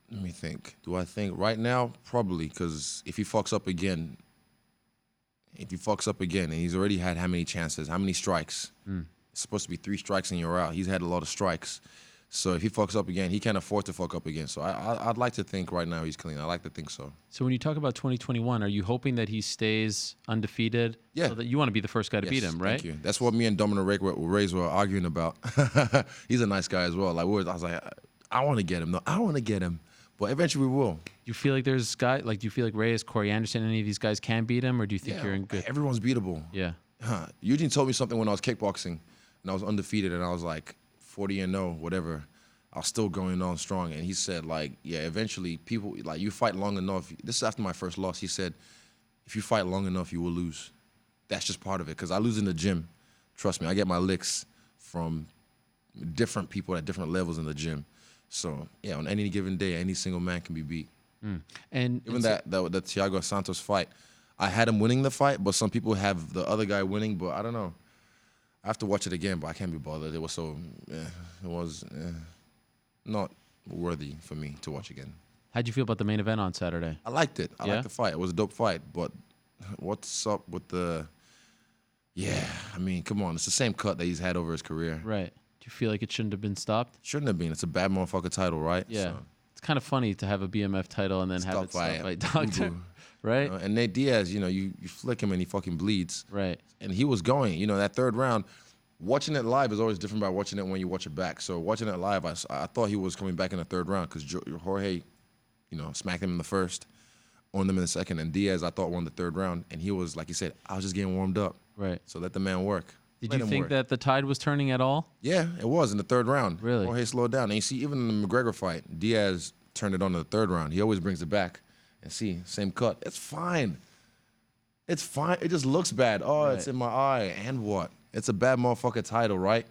me think. Do I think right now? Probably, because if he fucks up again, and he's already had how many chances, how many strikes? It's supposed to be 3 strikes and you're out. He's had a lot of strikes. So if he fucks up again, he can't afford to fuck up again. So I'd like to think right now he's clean. I like to think so. So when you talk about 2021, are you hoping that he stays undefeated? Yeah. So that you want to be the first guy to beat him, right? Thank you. That's what me and Dominic Reyes were arguing about. He's a nice guy as well. I was like, I want to get him. No, I want to get him. But eventually we will. Do you feel like there's guys, do you feel like Reyes, Corey Anderson, any of these guys can beat him? Or do you think you're in good? Everyone's beatable. Yeah. Eugene told me something when I was kickboxing and I was undefeated and I was like 40-0, whatever. I was still going on strong. And he said, eventually people, you fight long enough. This is after my first loss. He said, if you fight long enough, you will lose. That's just part of it. Because I lose in the gym. Trust me, I get my licks from different people at different levels in the gym. So yeah, on any given day, any single man can be beat. And Even the Thiago Santos fight, I had him winning the fight, but some people have the other guy winning. But I don't know. I have to watch it again, but I can't be bothered. It was not worthy for me to watch again. how'd you feel about the main event on Saturday? I liked it. I Yeah? liked the fight. It was a dope fight. But what's up with the? Yeah, I mean, come on. It's the same cut that he's had over his career. Right. Do you feel like it shouldn't have been stopped? Shouldn't have been. It's a bad motherfucker title, right? Yeah. So, It's kind of funny to have a BMF title and then have it stopped by doctor. Right? and Nate Diaz, you flick him and he fucking bleeds. Right. And he was going. That third round, watching it live is always different by watching it when you watch it back. So watching it live, I thought he was coming back in the third round because Jorge, smacked him in the first, owned him in the second. And Diaz, I thought, won the third round. And he was, like he said, I was just getting warmed up. Right. So let the man work. Did Let you him think work. that the tide was turning at all? Yeah, it was in the third round. Really? Jorge slowed down. And you see, even in the McGregor fight, Diaz turned it on in the third round. He always brings it back. And see, same cut. It's fine. It's fine. It just looks bad. Oh, Right. It's in my eye. And what? It's a bad motherfucker title, right?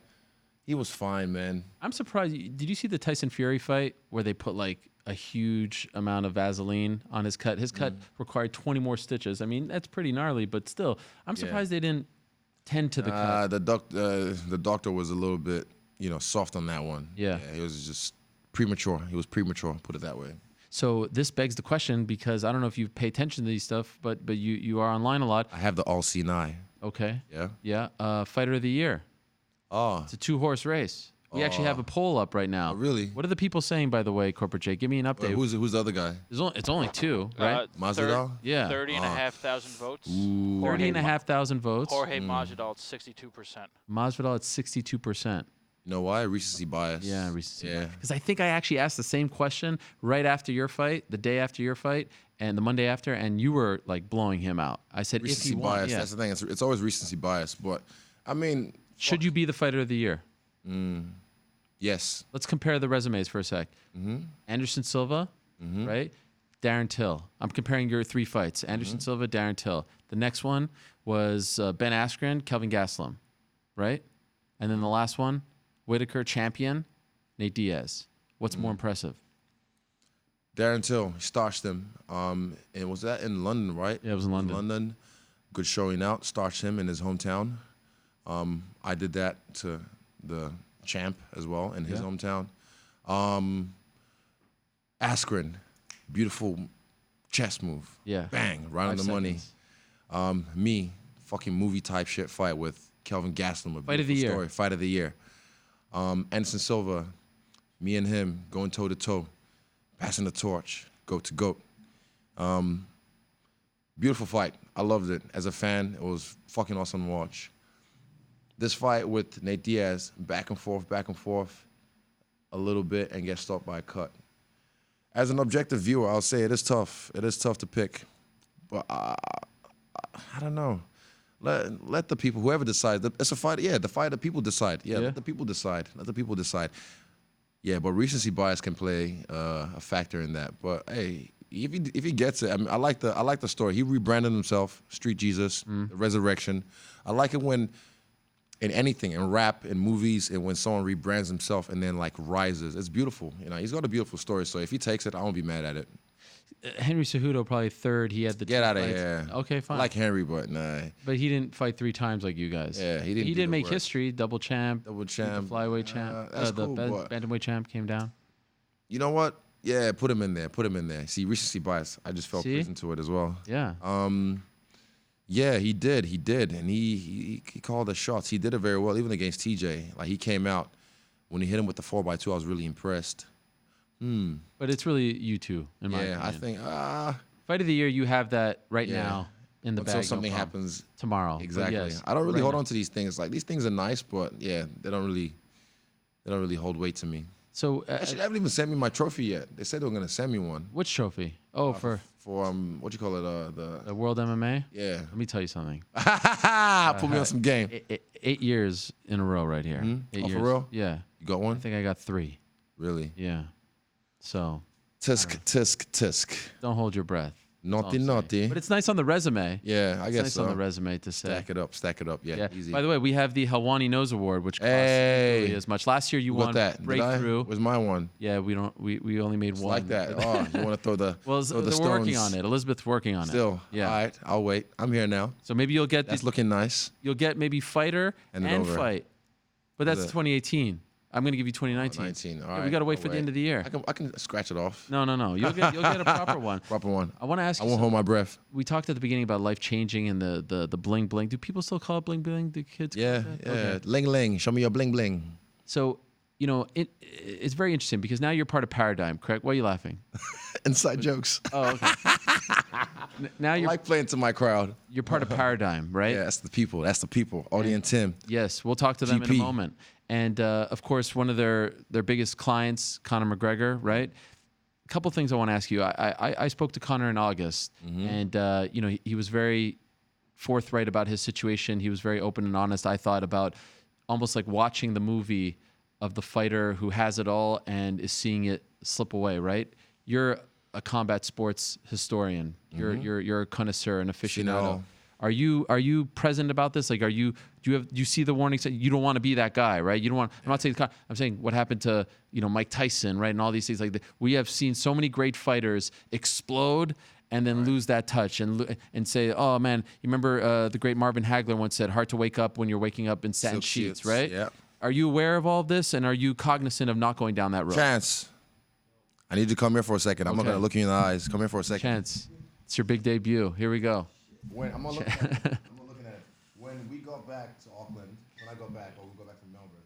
He was fine, man. I'm surprised. Did you see the Tyson Fury fight where they put like a huge amount of Vaseline on his cut? His cut required 20 more stitches. I mean, that's pretty gnarly, but still, I'm surprised they didn't tend to the cut. The doctor was a little bit, soft on that one. Yeah. He was just premature. He was premature, put it that way. So this begs the question, because I don't know if you pay attention to these stuff, but you are online a lot. I have the all-seeing eye. Okay. Yeah? Yeah. Fighter of the year. Oh. It's a 2-horse race. We actually have a poll up right now. Oh, really? What are the people saying, by the way, Corporate J? Give me an update. Who's the other guy? It's only 2, right? Masvidal? Yeah. 30,500 votes. 30,500 votes. Jorge Masvidal at 62%. Masvidal at 62%. You know why? Recency bias. Yeah, recency. Yeah. Because I think I actually asked the same question right after your fight, the day after your fight, and the Monday after, and you were like blowing him out. I said, Recency if he won, bias. yeah. That's the thing. It's always recency bias. But, I mean, Should you be the fighter of the year? yes. Let's compare the resumes for a sec. Anderson Silva, right? Darren Till. I'm comparing your 3 fights. Anderson Silva, Darren Till. The next one was Ben Askren, Kelvin Gastelum, right? And then the last one, Whitaker, champion, Nate Diaz. What's more impressive? Darren Till, he starched him. And was that in London, right? Yeah, it was in London. London. Good showing out. Starched him in his hometown. I did that to the champ as well in his hometown. Askren, beautiful chest move. Yeah. Bang, right on 5 the money. seconds. Me, fucking movie type shit fight with Kelvin Gastelum. A Fight of the beautiful year. story. Fight of the year. Anderson Silva, me and him going toe to toe, passing the torch, goat to goat. Beautiful fight. I loved it. As a fan, it was fucking awesome to watch. This fight with Nate Diaz, back and forth, a little bit, and get stopped by a cut. As an objective viewer, I'll say it is tough. It is tough to pick. But I don't know. Let the people, whoever decides, it's a fight. Yeah, the fight, the people decide. Yeah, let the people decide. Let the people decide. Yeah, but recency bias can play a factor in that. But hey, if he gets it, I mean, I like the story. He rebranded himself, Street Jesus, the Resurrection. I like it when in anything, in rap, in movies, and when someone rebrands himself and then like rises. It's beautiful. He's got a beautiful story. So if he takes it, I won't be mad at it. Henry Cejudo probably third. He had the Get 2 out of fights. here. Okay, fine. I like Henry, but nah. But he didn't fight 3 times like you guys. Yeah, he didn't He do did the make work. history. Double champ. Double beat champ. The flyweight champ. That's the cool, but bantamweight champ came down. you know what? Yeah, put him in there. Put him in there. See, recency bias. I just fell See? prison to it as well. Yeah. Yeah, he did, and he called the shots. He did it very well, even against TJ. Like he came out when he hit him with the 4x2. I was really impressed. But it's really you two, in my opinion. I think Fight of the year, you have that right Yeah. now in the until bag. something no problem. happens. Tomorrow. But Exactly. yes, I don't really right hold now. on to these things. Like these things are nice, but yeah, they don't really hold weight to me. So, Actually, they haven't even sent me my trophy yet. They said they were gonna send me one which trophy? Oh, for for what you call it? the World MMA? Yeah. Let me tell you something. Put me on some game. 8 years in a row right here. 8 Oh, for years. real? Yeah. You got I one? think I got 3. Really? Yeah. So, Tisk. don't hold your breath. Naughty, saying. naughty. But it's nice on the resume. Yeah, I It's guess nice so. on the resume to say. Stack it up. Yeah, easy. By the way, we have the Helwani Nose Award, which costs Hey. equally as much. Last year you Who won got that? Did I? breakthrough. Where's my one? Yeah, we only made It's one. like that. Oh, you want to throw the Well, throw the we're stones. working on it. Elizabeth's working on it. Still. Yeah. All right, I'll wait. I'm here now. So maybe you'll get That's looking nice. you'll get maybe fighter And and, it over. fight. But that's it? 2018. I'm going to give you 2019. 19. All Yeah, right. we got to wait I'll for the end of the year. I can scratch it off. No. You'll get a proper one. Proper one. I want to ask I you. won't hold my breath. We talked at the beginning about life changing and the bling bling. Do people still call it bling bling? Do kids? call Yeah, it that? yeah. Okay. Ling ling. Show me your bling bling. So it's very interesting because now you're part of Paradigm, correct? Why are you laughing? Inside jokes. Oh, okay. Now I you're like playing to my crowd. you're part of Paradigm, right? Yeah, that's the people. That's the people. Audie and Tim. Yes, we'll talk to them in a GP. moment. And of course, one of their biggest clients, Conor McGregor, right? A couple things I want to ask you. I spoke to Conor in August, and he was very forthright about his situation. He was very open and honest. I thought about almost like watching the movie of the fighter who has it all and is seeing it slip away. Right? You're a combat sports historian. You're a connoisseur, an aficionado. all. Are you present about this? Like, do you see the warnings? You don't want to be that guy, right? You don't want. I'm not saying. I'm saying what happened to Mike Tyson, right? And all these things. Like we have seen so many great fighters explode and then lose that touch and say, oh man, you remember the great Marvin Hagler once said, "Hard to wake up when you're waking up in satin Silk sheets," sheets, right? yeah. Are you aware of all of this, and are you cognizant of not going down that road? Chance. I need you to come here for a second. I'm not Okay. gonna look you in the eyes. Come here for a second. Chance, it's your big debut. Here we go. When I'm gonna look at it. I'm looking at it. When we go back to Auckland, when I go back, or we go back to Melbourne,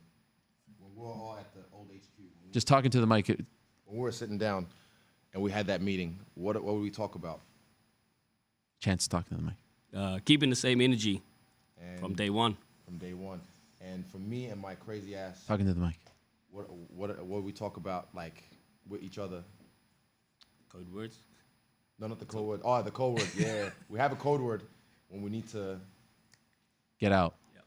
when we're all at the old HQ, Just talking to the mic. when we were sitting down and we had that meeting, what would we talk about? Chance, talking to the mic. Keeping the same energy And from day one. From day one. And for me and my crazy ass, Talking to the mic. what we talk about like with each other? Code words. No, not the code word. Oh, the code word. Yeah, we have a code word when we need to Get out. Yeah.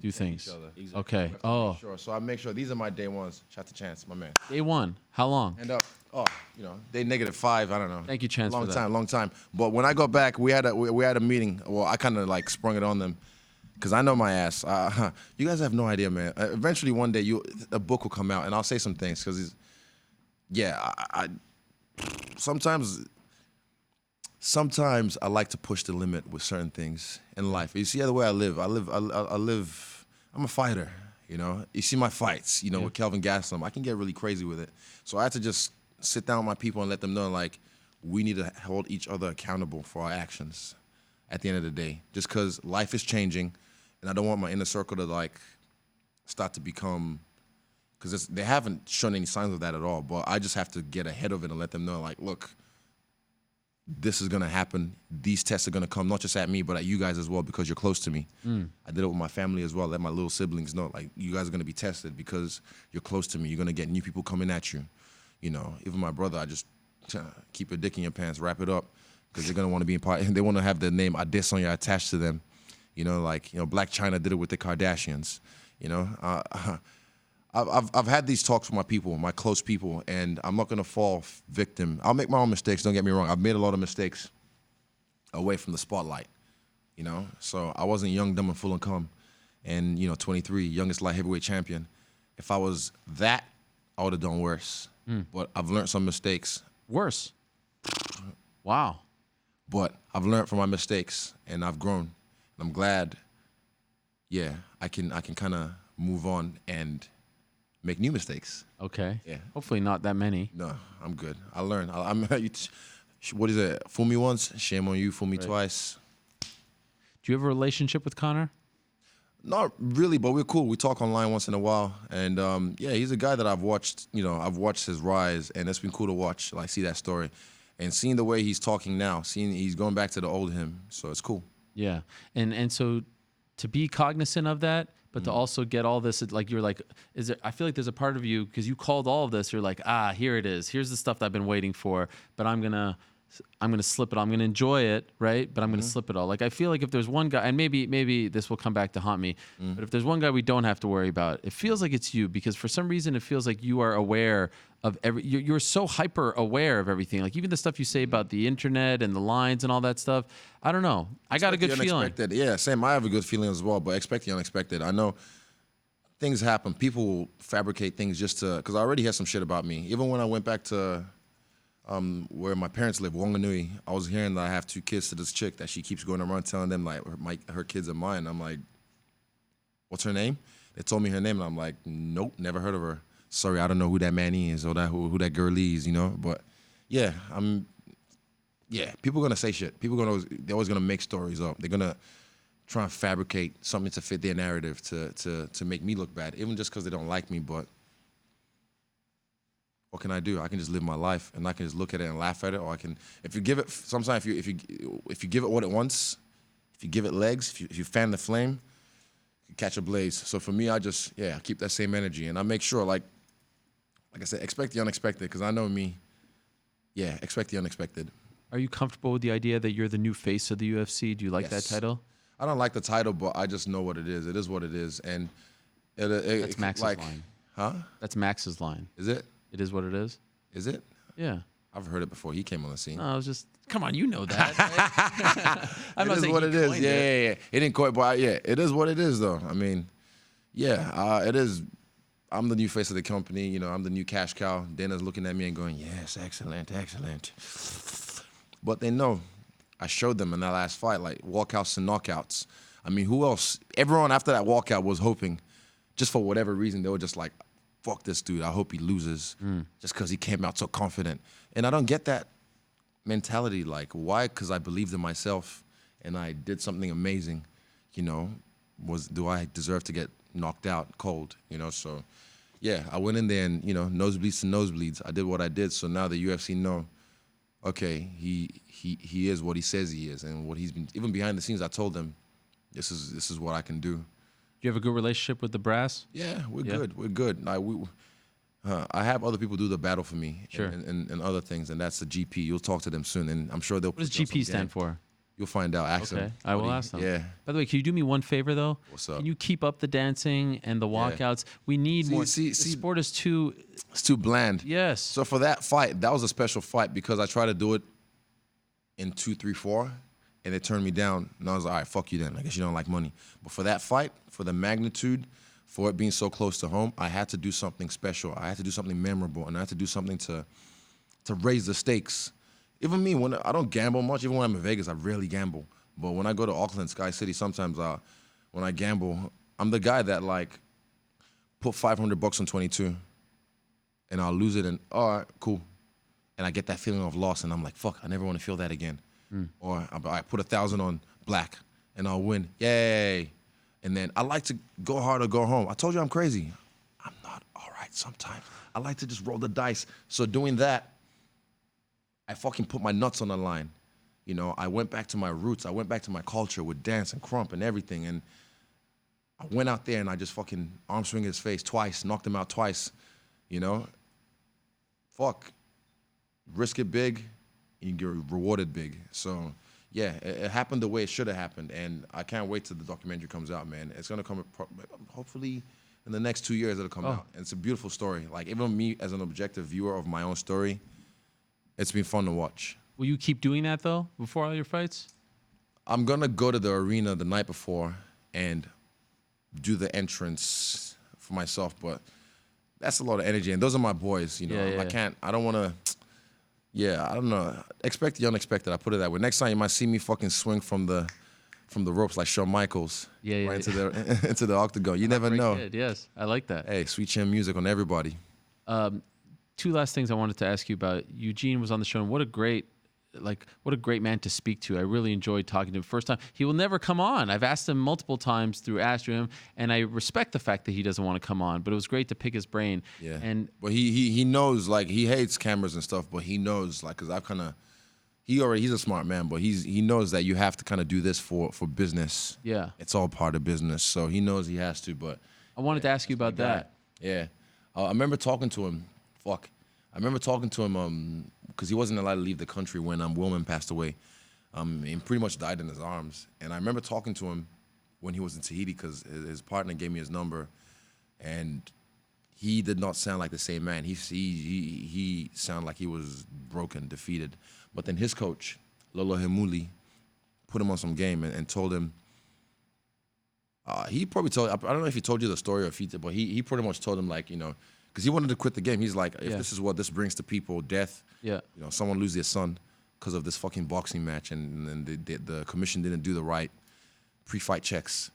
Do each things. other. Exactly. Okay. Oh, Sure. So I make sure these are my day ones. Shout to Chance, my man. day one. How long? End up. Oh, day -5. I don't know. Thank you, Chance, Long for that. long time. But when I go back, we had a meeting. Well, I kind of like sprung it on them because I know my ass. You guys have no idea, man. Eventually, one day, a book will come out, and I'll say some things because, I sometimes I like to push the limit with certain things in life. You see the way I live. I'm a fighter. You see my fights. With Kelvin Gastelum, I can get really crazy with it. So I had to just sit down with my people and let them know, like, we need to hold each other accountable for our actions at the end of the day. Just because life is changing, and I don't want my inner circle to, like, start to become, because they haven't shown any signs of that at all, but I just have to get ahead of it and let them know, like, look, this is going to happen. These tests are going to come, not just at me, but at you guys as well, because you're close to me. I did it with my family as well. Let my little siblings know, like, you guys are going to be tested because you're close to me. You're going to get new people coming at you. Even my brother, I just keep your dick in your pants, wrap it up, because they're going to want to be in part. They want to have the name Adesanya attached to them. Black China did it with the Kardashians. I've had these talks with my people, my close people, and I'm not going to fall victim. I'll make my own mistakes, don't get me wrong. I've made a lot of mistakes away from the spotlight, So I wasn't young, dumb, and full and cum. And, 23, youngest light heavyweight champion. If I was that, I would have done worse. But I've learned some mistakes. Worse. Wow. But I've learned from my mistakes, and I've grown. And I'm glad, I can kind of move on and make new mistakes. Okay. Yeah. Hopefully not that many. No, I'm good. I learned. What is it? Fool me once, shame on you. Fool me twice. Do you have a relationship with Conor? Not really, but we're cool. We talk online once in a while, and he's a guy that I've watched. I've watched his rise, and it's been cool to watch. Like, see that story, and seeing the way he's talking now, seeing he's going back to the old him. So it's cool. Yeah. And so to be cognizant of that, but to also get all this, like, you're like, I feel like there's a part of you, because you called all of this, you're like, here it is. Here's the stuff that I've been waiting for, but I'm going to I'm going to slip it all. I'm going to enjoy it, right? But I'm going to Mm-hmm. slip it all. Like, I feel like if there's one guy, and maybe this will come back to haunt me, but if there's one guy we don't have to worry about, it feels like it's you, because for some reason it feels like you are aware of you're so hyper aware of everything. Like, even the stuff you say about the internet and the lines and all that stuff. I don't know. I got a good feeling. Unexpected. Yeah, same. I have a good feeling as well, but expect the unexpected. I know things happen. People will fabricate things just to, because I already had some shit about me. Even when I went back to where my parents live, Wanganui, I was hearing that I have 2 kids to this chick that she keeps going around telling them like her kids are mine. I'm like, what's her name? They told me her name, and I'm like, nope, never heard of her. Sorry, I don't know who that man is or who that girl is, you know. But yeah, people are gonna say shit. They're always gonna make stories up. They're gonna try and fabricate something to fit their narrative to make me look bad, even just because they don't like me. But what can I do? I can just live my life, and I can just look at it and laugh at it, or I can, if you give it, sometimes if you give it what it wants, if you give it legs, if you fan the flame, you catch a blaze. So for me, I keep that same energy, and I make sure, like I said, expect the unexpected, because I know me. Yeah, expect the unexpected. Are you comfortable with the idea that you're the new face of the UFC? Do you like that Yes. title? I don't like the title, but I just know what it is. It is what it is, and That's Max's like, line. huh? That's Max's line. Is it? It is what it is. Is it? Yeah. I've heard it before he came on the scene. No, I was just, come on, you know that. Right? I'm It not is saying what he it is. coined Yeah, it. yeah. It didn't quite, but yeah, it is what it is, though. I mean, yeah, it is. I'm the new face of the company. You know, I'm the new cash cow. Dana's looking at me and going, yes, excellent, excellent. But they know. I showed them in that last fight, like walkouts and knockouts. I mean, who else? Everyone after that walkout was hoping, just for whatever reason, they were just like, fuck this dude. I hope he loses just because he came out so confident. And I don't get that mentality. Like, why? Because I believed in myself and I did something amazing. You know, do I deserve to get knocked out cold? You know, so yeah, I went in there and, you know, nosebleeds to nosebleeds. I did what I did. So now the UFC know, okay, he is what he says he is, and what he's been, even behind the scenes, I told them, this is what I can do. Do you have a good relationship with the brass? Yeah, we're Yeah. good. We're good. I have other people do the battle for me, Sure. and other things, and that's the GP. You'll talk to them soon, and I'm sure they'll. What does GP stand for? You'll find out. Ask Okay, them. I will Cody. ask them. Yeah. By the way, can you do me one favor though? What's up? Can you keep up the dancing and the walkouts? We need See- more. see- the see- sport is too. It's too bland. Yes. So for that fight, that was a special fight because I tried to do it in 2, 3, 4, and they turned me down. And I was like, all right, fuck you then. I guess you don't like money. But for that fight, for the magnitude, for it being so close to home, I had to do something special. I had to do something memorable, and I had to do something to raise the stakes. Even me, when I don't gamble much, even when I'm in Vegas, I rarely gamble. But when I go to Auckland, Sky City, sometimes when I gamble, I'm the guy that like put $500 on 22, and I'll lose it, and all right, cool. And I get that feeling of loss, and I'm like, fuck, I never want to feel that again. Or I put 1,000 on black, and I'll win, yay. And then I like to go hard or go home. I told you I'm crazy. I'm not all right sometimes. I like to just roll the dice. So doing that, I fucking put my nuts on the line. You know, I went back to my roots. I went back to my culture with dance and crump and everything. And I went out there and I just fucking arm swing his face twice, knocked him out twice, you know? Fuck. Risk it big, and you get rewarded big. So, yeah, it happened the way it should have happened. And I can't wait till the documentary comes out, man. It's going to come, hopefully, in the next 2 years, it'll come out. And it's a beautiful story. Like, even me as an objective viewer of my own story, it's been fun to watch. Will you keep doing that though before all your fights? I'm going to go to the arena the night before and do the entrance for myself, but that's a lot of energy. And those are my boys, you know. Yeah. I don't want to, I don't know. Expect the unexpected, I put it that way. Next time you might see me fucking swing from the ropes like Shawn Michaels. Yeah. Right into the octagon. You never know. Kid, yes, I like that. Hey, sweet chin music on everybody. 2 last things I wanted to ask you about. Eugene was on the show, and what a great man to speak to. I really enjoyed talking to him. First time, he will never come on. I've asked him multiple times through Ask Him, and I respect the fact that he doesn't want to come on, but it was great to pick his brain. Yeah. And but he knows, like, he hates cameras and stuff, but he knows, like, because I've kind of, he's a smart man, but he knows that you have to kind of do this for business. yeah, It's all part of business, so he knows he has to. But I wanted to ask you about that. yeah, I remember talking to him. I remember talking to him because he wasn't allowed to leave the country when Wilman passed away, and pretty much died in his arms. And I remember talking to him when he was in Tahiti because his partner gave me his number, and he did not sound like the same man. He sounded like he was broken, defeated. But then his coach, Lolo Hemuli, put him on some game and told him. He probably told. I don't know if he told you the story or if he did, but he pretty much told him, like, you know, because he wanted to quit the game. He's like, if this is what this brings to people, death. You know, someone lose their son because of this fucking boxing match, and the commission didn't do the right pre-fight checks.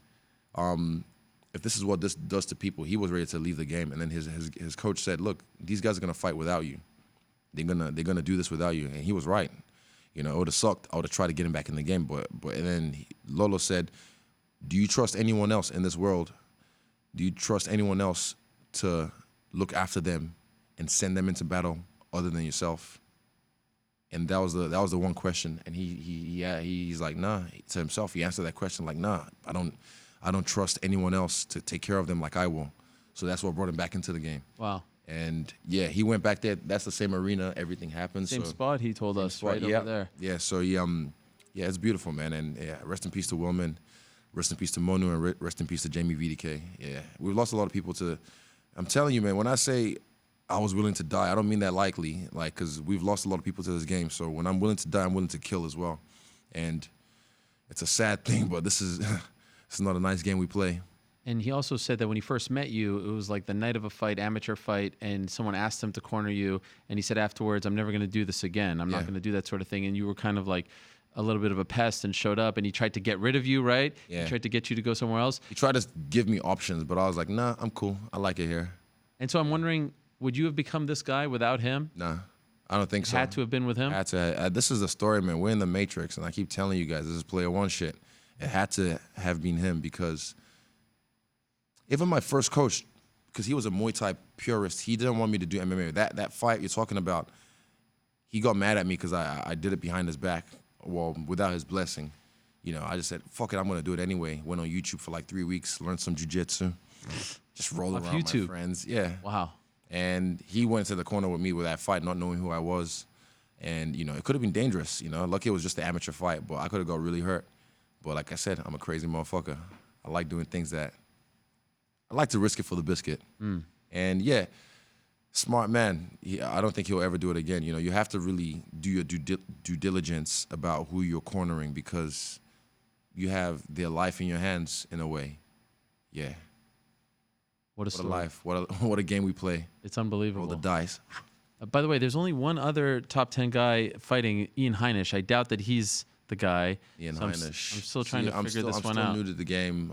If this is what this does to people, he was ready to leave the game. And then his coach said, look, these guys are gonna fight without you. They're gonna do this without you. And he was right. You know, it would have sucked. I would have tried to get him back in the game, but and then Lolo said, do you trust anyone else in this world? Do you trust anyone else to look after them and send them into battle other than yourself? And that was the one question. And he's like, nah. To himself, he answered that question like, nah. I don't trust anyone else to take care of them like I will. So that's what brought him back into the game. Wow. And yeah, he went back there. That's the same arena. Everything happened. Same spot. He told us spot, right over there. Yeah. So yeah, it's beautiful, man. And yeah, rest in peace to Wilman. Rest in peace to Monu, and rest in peace to Jamie VDK. Yeah, we've lost a lot of people to. I'm telling you, man. When I say I was willing to die, I don't mean that lightly. Like, because we've lost a lot of people to this game. So when I'm willing to die, I'm willing to kill as well. And it's a sad thing, but this is not a nice game we play. And he also said that when he first met you, it was like the night of a fight, amateur fight, and someone asked him to corner you, and he said afterwards, "I'm never going to do this again. I'm not going to do that sort of thing." And you were kind of like a little bit of a pest and showed up, and he tried to get rid of you, right? Yeah. He tried to get you to go somewhere else. He tried to give me options, but I was like, nah, I'm cool. I like it here. And so I'm wondering, would you have become this guy without him? Nah, I don't think so. Had to have been with him? Had to. This is the story, man. We're in the Matrix, and I keep telling you guys, this is player one shit. It had to have been him because even my first coach, because he was a Muay Thai purist, he didn't want me to do MMA. That fight you're talking about, he got mad at me because I did it behind his back. Well, without his blessing. You know, I just said, fuck it, I'm going to do it anyway. Went on YouTube for like 3 weeks, learned some jiu-jitsu, just roll around with my friends. Yeah. Wow. And he went to the corner with me with that fight, not knowing who I was. And, you know, it could have been dangerous, you know. Lucky it was just an amateur fight, but I could have got really hurt. But like I said, I'm a crazy motherfucker. I like doing things that, I like to risk it for the biscuit. And yeah, smart man. I don't think he'll ever do it again. You know, you have to really do your due diligence about who you're cornering because you have their life in your hands in a way. Yeah. What a life. What a game we play. It's unbelievable. Roll the dice. By the way, there's only one other top 10 guy fighting, Ian Heinisch. I doubt that he's the guy. Ian so Heinisch. I'm still trying to figure this one out. I'm still new to the game.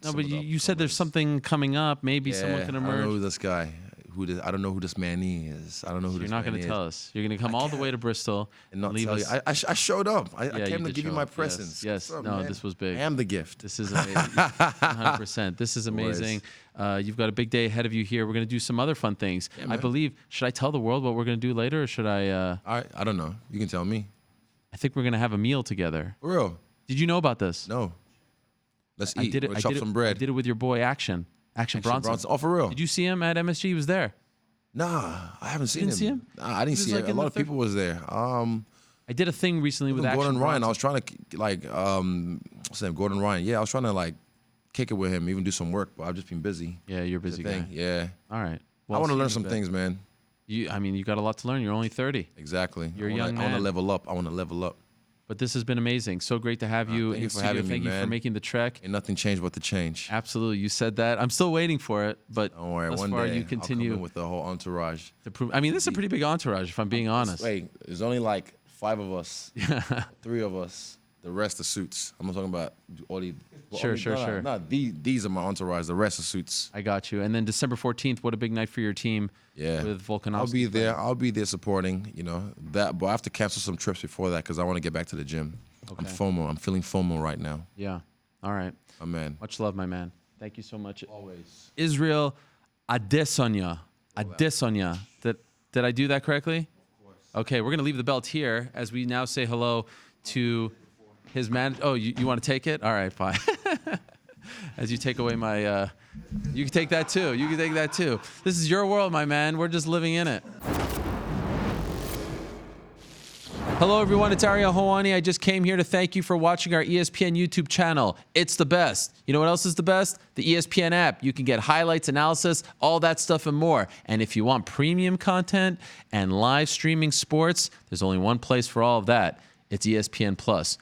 No, but you said there's something coming up. Maybe someone can emerge. I don't know who this guy. I don't know who this man is. I don't know who this man is. You're not going to tell us. You're going to come all the way to Bristol and not leave tell us. you. I showed up. I came to give you my presence. Yes. Up, no, man? this was big. I am the gift. This is amazing. 100%. This is amazing. You've got a big day ahead of you here. We're going to do some other fun things. Yeah, I believe. Should I tell the world what we're going to do later, or should I? All right. I don't know. You can tell me. I think we're going to have a meal together. For real? Did you know about this? No. Let's eat. I did it. We'll chop some bread. I did it with your boy Action Bronson. Oh, for real? Did you see him at MSG? He was there. Nah, I haven't seen him. Didn't see him? Nah, I didn't see him. A lot of people was there. I did a thing recently with Action Gordon Ryan. Bronson. I was trying to what's his name? Gordon Ryan. Yeah, I was trying to like kick it with him, even do some work, but I've just been busy. Yeah, you're a busy guy. Yeah. All right. I want to learn some things, man. You got a lot to learn. You're only 30. Exactly. You're a young man. I want to level up. But this has been amazing. So great to have you in studio. Thank you for making the trek. Ain't nothing changed but the change. Absolutely. You said that. I'm still waiting for it, but don't worry. thus One far day you continue I'll come in with the whole entourage. to prove. I mean, this is a pretty big entourage, if I'm being honest. Wait, there's only like 5 of us. 3 of us. The rest are suits. I'm not talking about all the. Sure. No, these are my entourage. The rest are suits. I got you. And then December 14th, what a big night for your team. Yeah. With Volkanovski. I'll be there. I'll be there supporting. You know that, but I have to cancel some trips before that because I want to get back to the gym. Okay. I'm FOMO. I'm feeling FOMO right now. Yeah. All right. Oh man. Much love, my man. Thank you so much. Always. Israel Adesanya. Adesanya. Did I do that correctly? Of course. Okay, we're gonna leave the belt here as we now say hello to his man. Oh, you want to take it? All right, fine. As you take away my, you can take that too. You can take that too. This is your world, my man. We're just living in it. Hello, everyone. It's Ariel Helwani. I just came here to thank you for watching our ESPN YouTube channel. It's the best. You know what else is the best? The ESPN app. You can get highlights, analysis, all that stuff and more. And if you want premium content and live streaming sports, there's only one place for all of that. It's ESPN Plus.